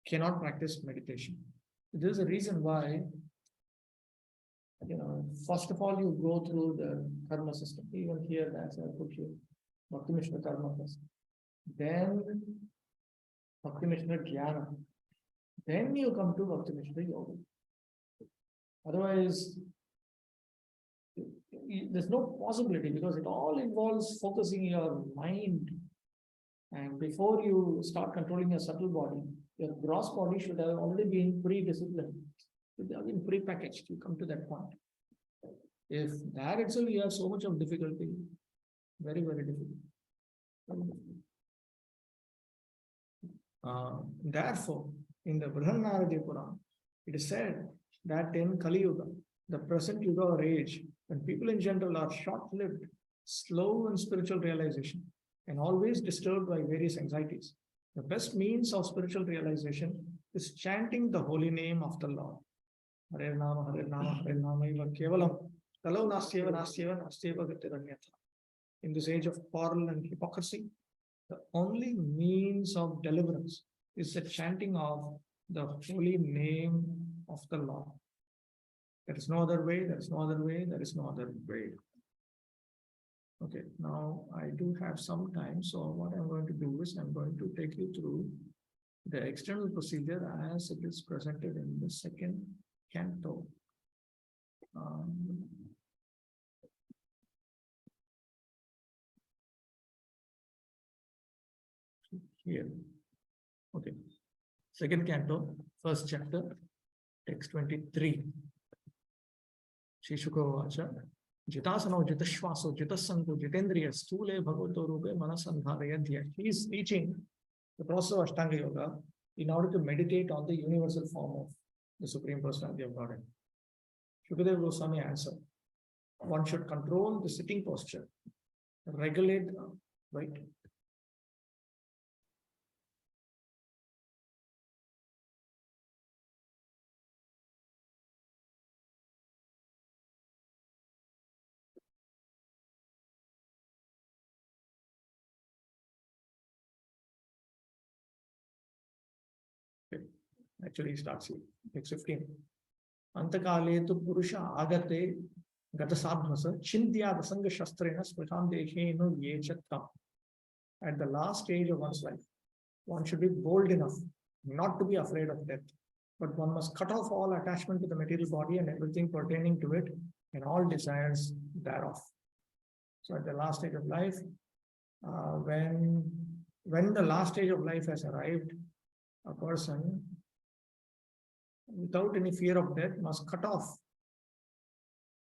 cannot practice meditation. This is a reason why, first of all, you go through the karma system. Even here, as I put you, Bhakti Mishra karma first. Then Bhakti Mishra jnana. Then you come to Bhakti Mishra yoga. Otherwise, there's no possibility, because it all involves focusing your mind. And before you start controlling your subtle body, your gross body should have already been pre-disciplined, should have been pre-packaged. You come to that point. If that itself you have so much of difficulty, very, very difficult. Therefore, in the Brihanaradi Purana, it is said that in Kali Yuga, the present Yuga or age, when people in general are short-lived, slow in spiritual realization, and always disturbed by various anxieties, the best means of spiritual realization is chanting the holy name of the Lord. Hare Nama, Hare Nama, Hare Nama, Eva Kevalam, Kalau Nastyeva, Nastyeva, Nastyeva Gatiranyatha. In this age of quarrel and hypocrisy, the only means of deliverance is the chanting of the holy name of the Lord. There is no other way, there is no other way, there is no other way. Okay, now I do have some time, so what I'm going to do is I'm going to take you through the external procedure as it is presented in the second canto. Here. Okay. Second canto, first chapter, text 23. Shishukovacha. Jitasano, Jitashvaso, Jitasanko, Jitendriya, Stule, Bhagavato Rupe, Manasandharayadhya. He is teaching the process of Ashtanga Yoga in order to meditate on the universal form of the Supreme Personality of Godhead. Shukadeva Goswami answered, one should control the sitting posture, regulate, right? Actually, he starts here, text 15. Antakale tu Purusha Agate Gatasabhasa Chindya Dasanga Shastrena Smritam Deshenu Yechatam. At the last stage of one's life, one should be bold enough not to be afraid of death, but one must cut off all attachment to the material body and everything pertaining to it and all desires thereof. So at the last stage of life, when the last stage of life has arrived, a person without any fear of death must cut off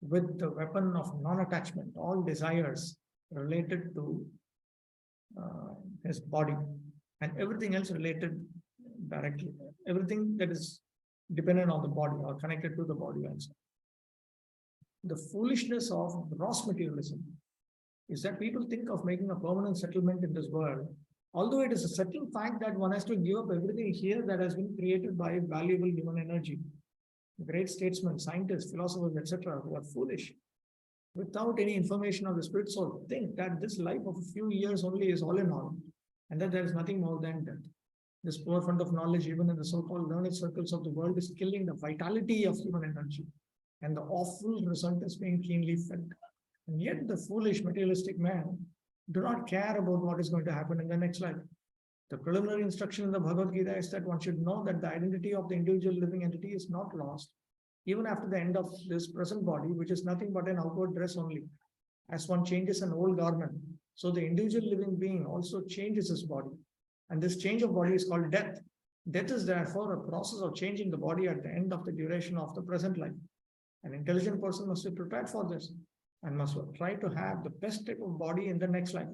with the weapon of non-attachment all desires related to his body and everything else related directly, everything that is dependent on the body or connected to the body also. The foolishness of gross materialism is that people think of making a permanent settlement in this world, although it is a certain fact that one has to give up everything here that has been created by valuable human energy. Great statesmen, scientists, philosophers, etc., who are foolish without any information of the spirit soul think that this life of a few years only is all in all, and that there is nothing more than death. This poor fund of knowledge, even in the so-called learned circles of the world, is killing the vitality of human energy, and the awful result is being keenly felt. And yet the foolish materialistic man do not care about what is going to happen in the next life. The preliminary instruction in the Bhagavad Gita is that one should know that the identity of the individual living entity is not lost, even after the end of this present body, which is nothing but an outward dress only. As one changes an old garment, so the individual living being also changes his body. And this change of body is called death. Death is therefore a process of changing the body at the end of the duration of the present life. An intelligent person must be prepared for this and must try to have the best type of body in the next life.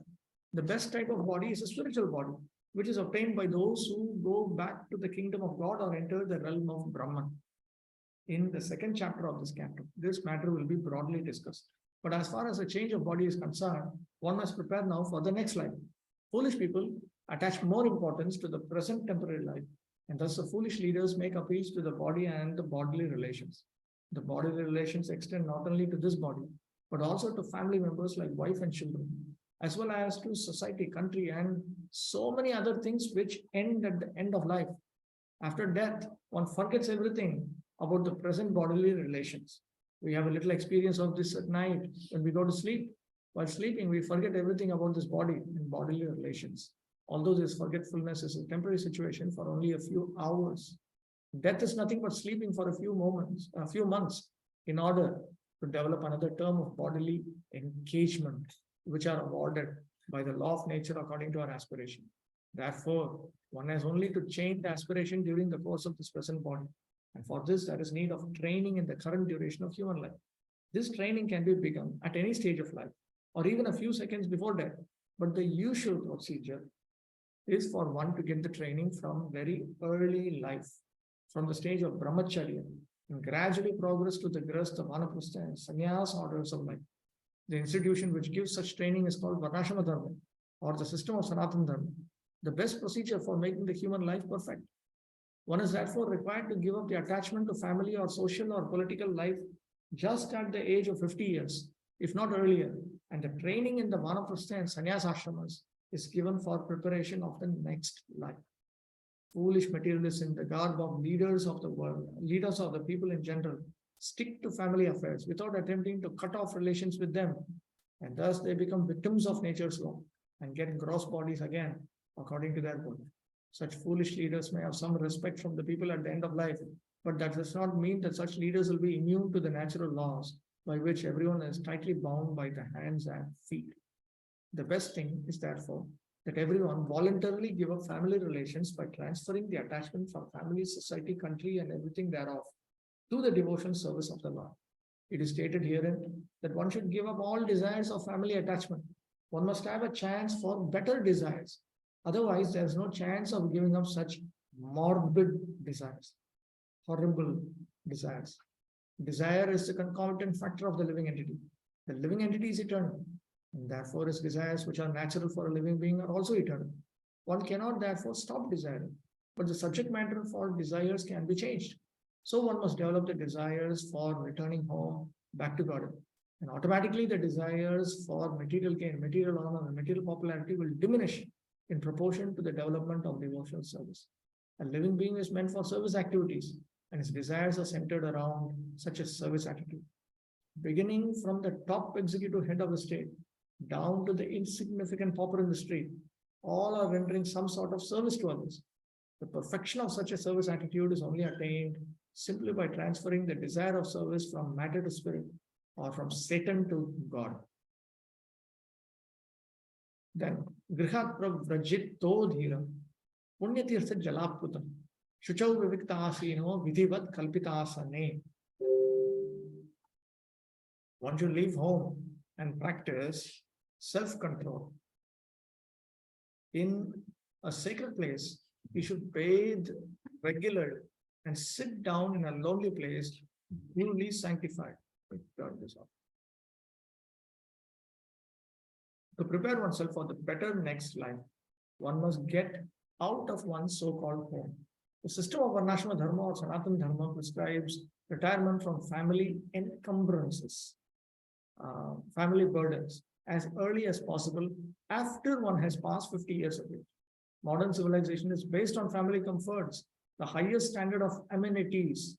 The best type of body is a spiritual body, which is obtained by those who go back to the kingdom of God or enter the realm of Brahman. In the second chapter of this canto, this matter will be broadly discussed. But as far as a change of body is concerned, one must prepare now for the next life. Foolish people attach more importance to the present temporary life, and thus the foolish leaders make appeals to the body and the bodily relations. The bodily relations extend not only to this body, but also to family members like wife and children, as well as to society, country, and so many other things which end at the end of life. After death, one forgets everything about the present bodily relations. We have a little experience of this at night when we go to sleep. While sleeping, we forget everything about this body and bodily relations. Although this forgetfulness is a temporary situation for only a few hours, death is nothing but sleeping for a few months, in order to develop another term of bodily engagement, which are awarded by the law of nature according to our aspiration. Therefore, one has only to change the aspiration during the course of this present body. And for this, there is need of training in the current duration of human life. This training can be begun at any stage of life, or even a few seconds before death. But the usual procedure is for one to get the training from very early life, from the stage of brahmacharya, and gradually progress to the grasta, vanaprastha, and sannyas orders of life. The institution which gives such training is called Varnashrama Dharma, or the system of Sanatana Dharma, the best procedure for making the human life perfect. One is therefore required to give up the attachment to family or social or political life just at the age of 50 years, if not earlier, and the training in the vanaprastha and sannyas ashramas is given for preparation of the next life. Foolish materialists in the garb of leaders of the world, leaders of the people in general, stick to family affairs without attempting to cut off relations with them, and thus they become victims of nature's law and get gross bodies again according to their will. Such foolish leaders may have some respect from the people at the end of life, But that does not mean that such leaders will be immune to the natural laws by which everyone is tightly bound by the hands and feet. The best thing is therefore that everyone voluntarily give up family relations by transferring the attachment from family, society, country, and everything thereof to the devotion service of the Lord. It is stated herein that one should give up all desires of family attachment. One must have a chance for better desires. Otherwise, there is no chance of giving up such morbid desires, horrible desires. Desire is the concomitant factor of the living entity. The living entity is eternal, and therefore his desires, which are natural for a living being, are also eternal. One cannot therefore stop desiring, but the subject matter for desires can be changed. So one must develop the desires for returning home back to God. And automatically the desires for material gain, material honor, and material popularity will diminish in proportion to the development of devotional service. A living being is meant for service activities, and his desires are centered around such a service attitude. Beginning from the top executive head of the state down to the insignificant pauper in the street, all are rendering some sort of service to others. The perfection of such a service attitude is only attained simply by transferring the desire of service from matter to spirit or from Satan to God. Then, Grihat Pravrajit Todhira, Punyatirtha Jalaputam, Shuchau Viviktasino, Vidhivat Kalpitasane. One should leave home and practice self-control. In a sacred place, he should bathe regularly and sit down in a lonely place, newly sanctified. Turn this off. To prepare oneself for the better next life, one must get out of one's so-called home. The system of Varnashma Dharma or Sanatana Dharma prescribes retirement from family encumbrances, family burdens, as early as possible after one has passed 50 years of age. Modern civilization is based on family comforts, the highest standard of amenities,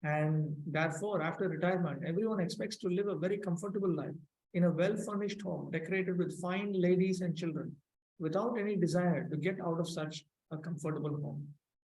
and therefore, after retirement, everyone expects to live a very comfortable life in a well-furnished home, decorated with fine ladies and children, without any desire to get out of such a comfortable home.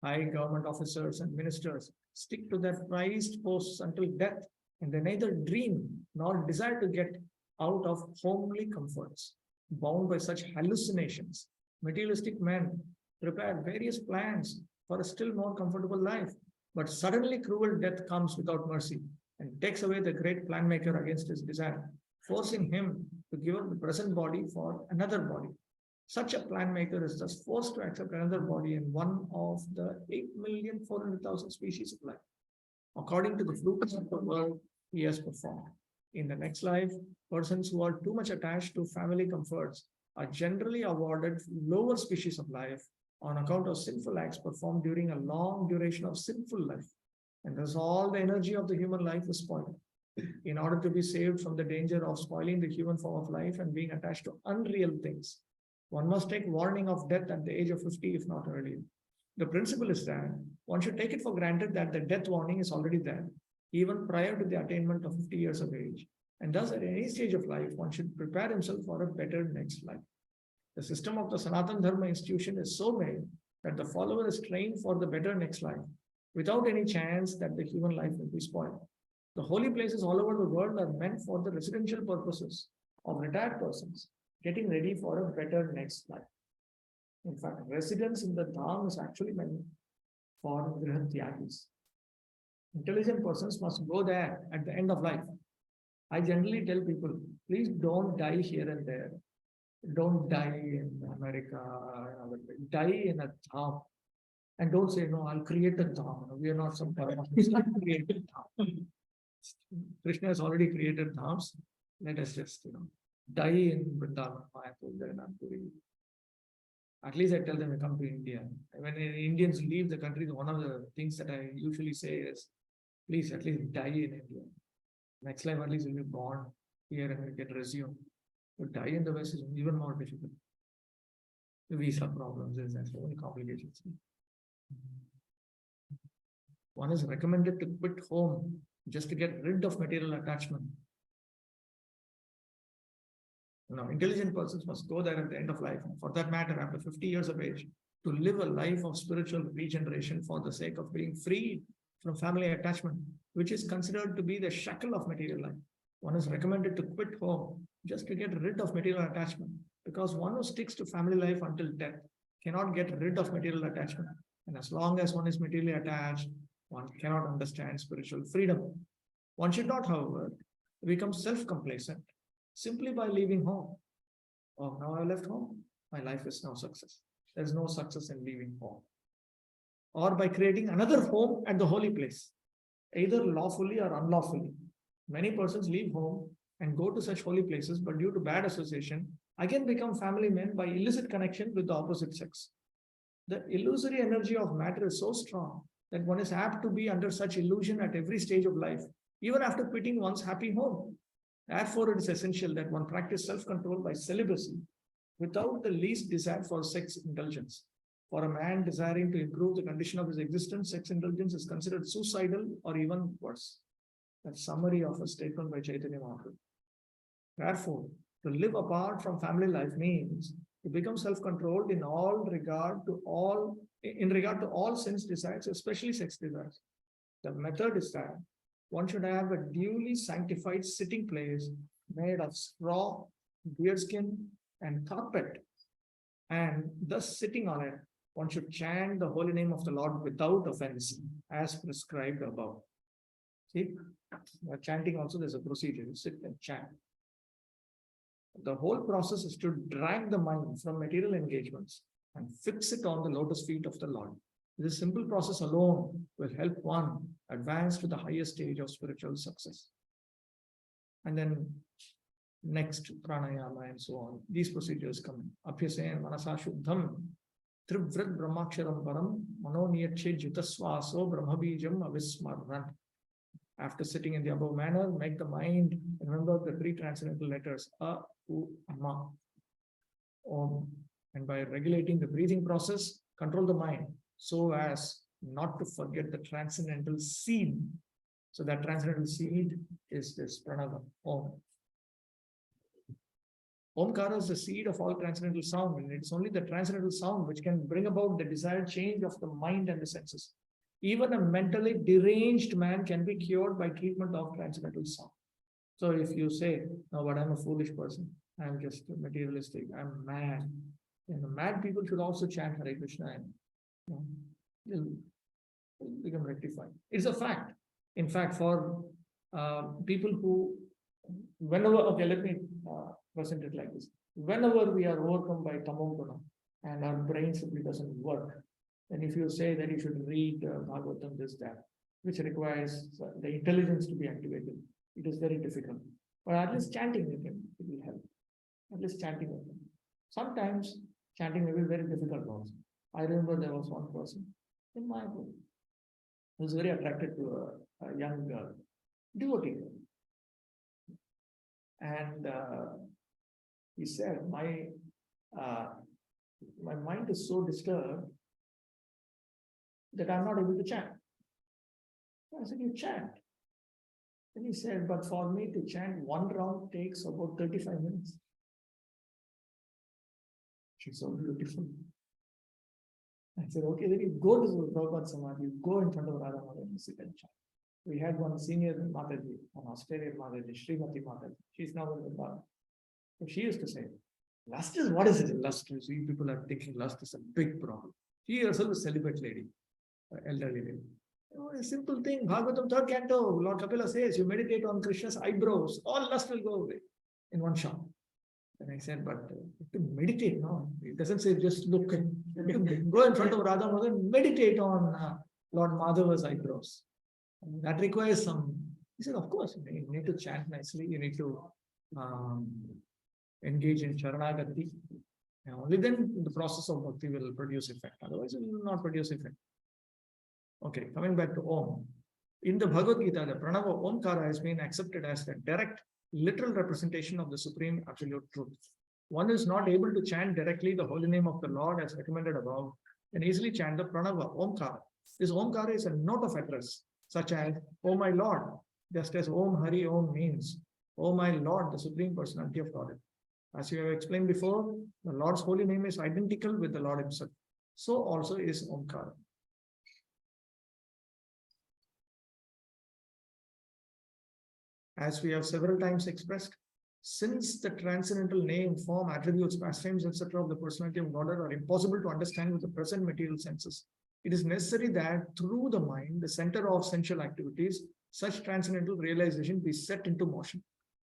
High government officers and ministers stick to their prized posts until death, and they neither dream nor desire to get out of homely comforts. Bound by such hallucinations, materialistic men prepare various plans for a still more comfortable life. But suddenly cruel death comes without mercy and takes away the great plan maker against his desire, forcing him to give up the present body for another body. Such a plan maker is thus forced to accept another body in one of the 8,400,000 species of life, according to the fruits of the work he has performed. In the next life, persons who are too much attached to family comforts are generally awarded lower species of life on account of sinful acts performed during a long duration of sinful life. And thus all the energy of the human life is spoiled. In order to be saved from the danger of spoiling the human form of life and being attached to unreal things, one must take warning of death at the age of 50, if not earlier. The principle is that one should take it for granted that the death warning is already there, even prior to the attainment of 50 years of age. And thus, at any stage of life, one should prepare himself for a better next life. The system of the Sanatana Dharma institution is so made that the follower is trained for the better next life, without any chance that the human life will be spoiled. The holy places all over the world are meant for the residential purposes of retired persons, getting ready for a better next life. In fact, residence in the Dham is actually meant for Grihatyagis. Intelligent persons must go there at the end of life. I generally tell people, please don't die here and there. Don't die in America, die in a dham. And don't say, no, I'll create a dham. We are not some created dham. Krishna has already created dhams. Let us just, die in Vrindavan, Mayapur, Jagannath-puri. At least I tell them to come to India. When Indians leave the country, one of the things that I usually say is, please at least die in India. Next life, at least you'll be born here and get resumed. To die in the West is even more difficult. The visa problems, there's so many complications. One is recommended to quit home just to get rid of material attachment. Intelligent persons must go there at the end of life, and for that matter, after 50 years of age, to live a life of spiritual regeneration for the sake of being freed from family attachment, which is considered to be the shackle of material life. One is recommended to quit home just to get rid of material attachment, because one who sticks to family life until death cannot get rid of material attachment. And as long as one is materially attached, one cannot understand spiritual freedom. One should not, however, become self-complacent simply by leaving home. Oh, now I left home, my life is no success. There is no success in leaving home. Or by creating another home at the holy place, either lawfully or unlawfully. Many persons leave home and go to such holy places, but due to bad association, again become family men by illicit connection with the opposite sex. The illusory energy of matter is so strong that one is apt to be under such illusion at every stage of life, even after quitting one's happy home. Therefore, it is essential that one practice self-control by celibacy without the least desire for sex indulgence. For a man desiring to improve the condition of his existence, sex indulgence is considered suicidal or even worse. That's summary of a statement by Chaitanya Mahaprabhu. Therefore, to live apart from family life means to become self-controlled in regard to all sense desires, especially sex desires. The method is that one should have a duly sanctified sitting place made of straw, deerskin, and carpet, and thus sitting on it, one should chant the holy name of the Lord without offense, as prescribed above. See, chanting also there's a procedure. You sit and chant. The whole process is to drag the mind from material engagements and fix it on the lotus feet of the Lord. This simple process alone will help one advance to the highest stage of spiritual success. And then next, pranayama and so on. These procedures come in. Abhyasen manasa shuddham trivrit brahmaksharam param mano niyache jitasvaso brahmabijam avismarran. After sitting in the above manner, make the mind remember the three transcendental letters A, U, Ma, Om. And by regulating the breathing process, control the mind so as not to forget the transcendental seed. So that transcendental seed is this pranava, Om. Omkara is the seed of all transcendental sound, and it's only the transcendental sound which can bring about the desired change of the mind and the senses. Even a mentally deranged man can be cured by treatment of transcendental sound. So if you say, no, but I'm a foolish person, I'm just materialistic, I'm mad. And the mad people should also chant Hare Krishna and they'll become rectified. It's a fact. In fact, for people who, whenever, okay, let me present it like this. Whenever we are overcome by tamoguna and our brain simply doesn't work, and if you say that you should read Bhagavatam, this, that, which requires the intelligence to be activated, it is very difficult. But at least chanting with him, it will help. At least chanting with him. Sometimes chanting may be very difficult also. I remember there was one person in my group who was very attracted to a young girl, devotee. And he said, my mind is so disturbed that I'm not able to chant. I said, you chant. And he said, but for me to chant one round takes about 35 minutes. She's so beautiful. I said, okay, then you go to the Prabhupada Samadhi, you go in front of Radha Mother and sit and chant. We had one senior Mataji, an Australian Mataji, Srimati Mataji. She's now in the bar. So she used to say, lust is, what is it? Lust is, you people are thinking lust is a big problem. She herself is a celibate lady, elderly lady. A simple thing, Bhagavatam 3rd canto, Lord Kapila says, you meditate on Krishna's eyebrows, all lust will go away in one shot. And I said, but to meditate, no, it doesn't say just look and go in front of Radha Mother and meditate on Lord Madhava's eyebrows. That requires some. He said, of course, you need to chant nicely, you need to engage in Charanagati. And only then the process of bhakti will produce effect. Otherwise, it will not produce effect. Okay, coming back to Om. In the Bhagavad Gita, the Pranava Omkara has been accepted as the direct, literal representation of the Supreme Absolute Truth. One is not able to chant directly the holy name of the Lord as recommended above, and easily chant the Pranava Omkara. This Omkara is a note of address, such as, O my Lord, just as Om Hari Om means, O my Lord, the Supreme Personality of Godhead. As you have explained before, the Lord's holy name is identical with the Lord himself. So also is Omkara. As we have several times expressed, since the transcendental name, form, attributes, pastimes, etc. of the personality of Godhead are impossible to understand with the present material senses, it is necessary that through the mind, the center of sensual activities, such transcendental realization be set into motion.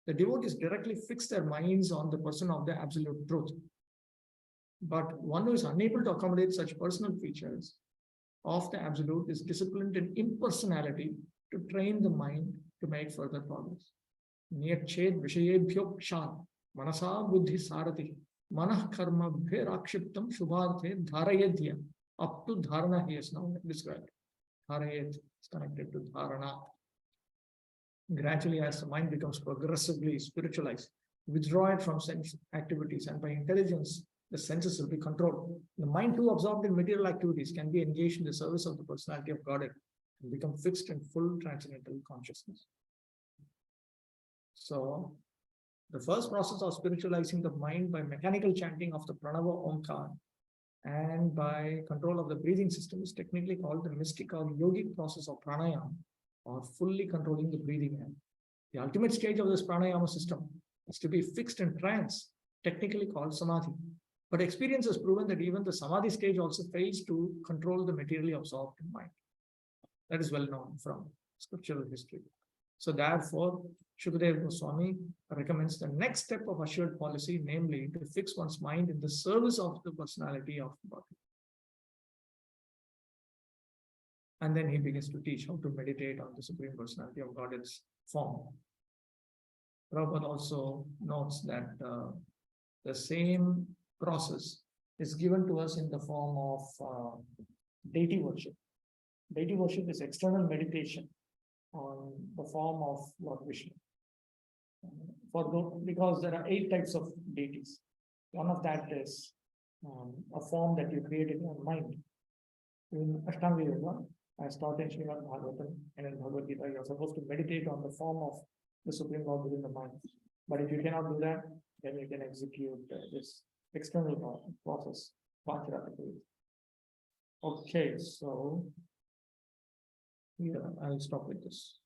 The devotees directly fix their minds on the person of the absolute truth. But one who is unable to accommodate such personal features of the absolute is disciplined in impersonality to train the mind to make further progress. Niyached vishayebhyo kshan manasa buddhi sarati manah karma bhirakshiptam shubharthe dharayadhya. Up to dharana he is now described. Dharayat is connected to dharana. Gradually, as the mind becomes progressively spiritualized, withdraw it from sense activities, and by intelligence, the senses will be controlled. The mind, too absorbed in material activities, can be engaged in the service of the personality of Godhead and become fixed in full transcendental consciousness. So, the first process of spiritualizing the mind by mechanical chanting of the Pranava Omkar and by control of the breathing system is technically called the mystic or yogic process of pranayama, or fully controlling the breathing air. The ultimate stage of this pranayama system is to be fixed in trance, technically called samadhi. But experience has proven that even the samadhi stage also fails to control the materially absorbed mind. That is well known from scriptural history. So therefore, Shukadeva Goswami recommends the next step of assured policy, namely to fix one's mind in the service of the personality of the body. And then he begins to teach how to meditate on the Supreme Personality of Godhead's form. Prabhupada also notes that the same process is given to us in the form of deity worship. Deity worship is external meditation on the form of Lord Vishnu. Because there are 8 types of deities. One of that is a form that you create in your mind. In Ashtanga Yoga, as taught in Srimad Bhagavatam and in Bhagavad Gita, you are supposed to meditate on the form of the Supreme Lord within the mind. But if you cannot do that, then you can execute this external process. Okay, so here I'll stop with this.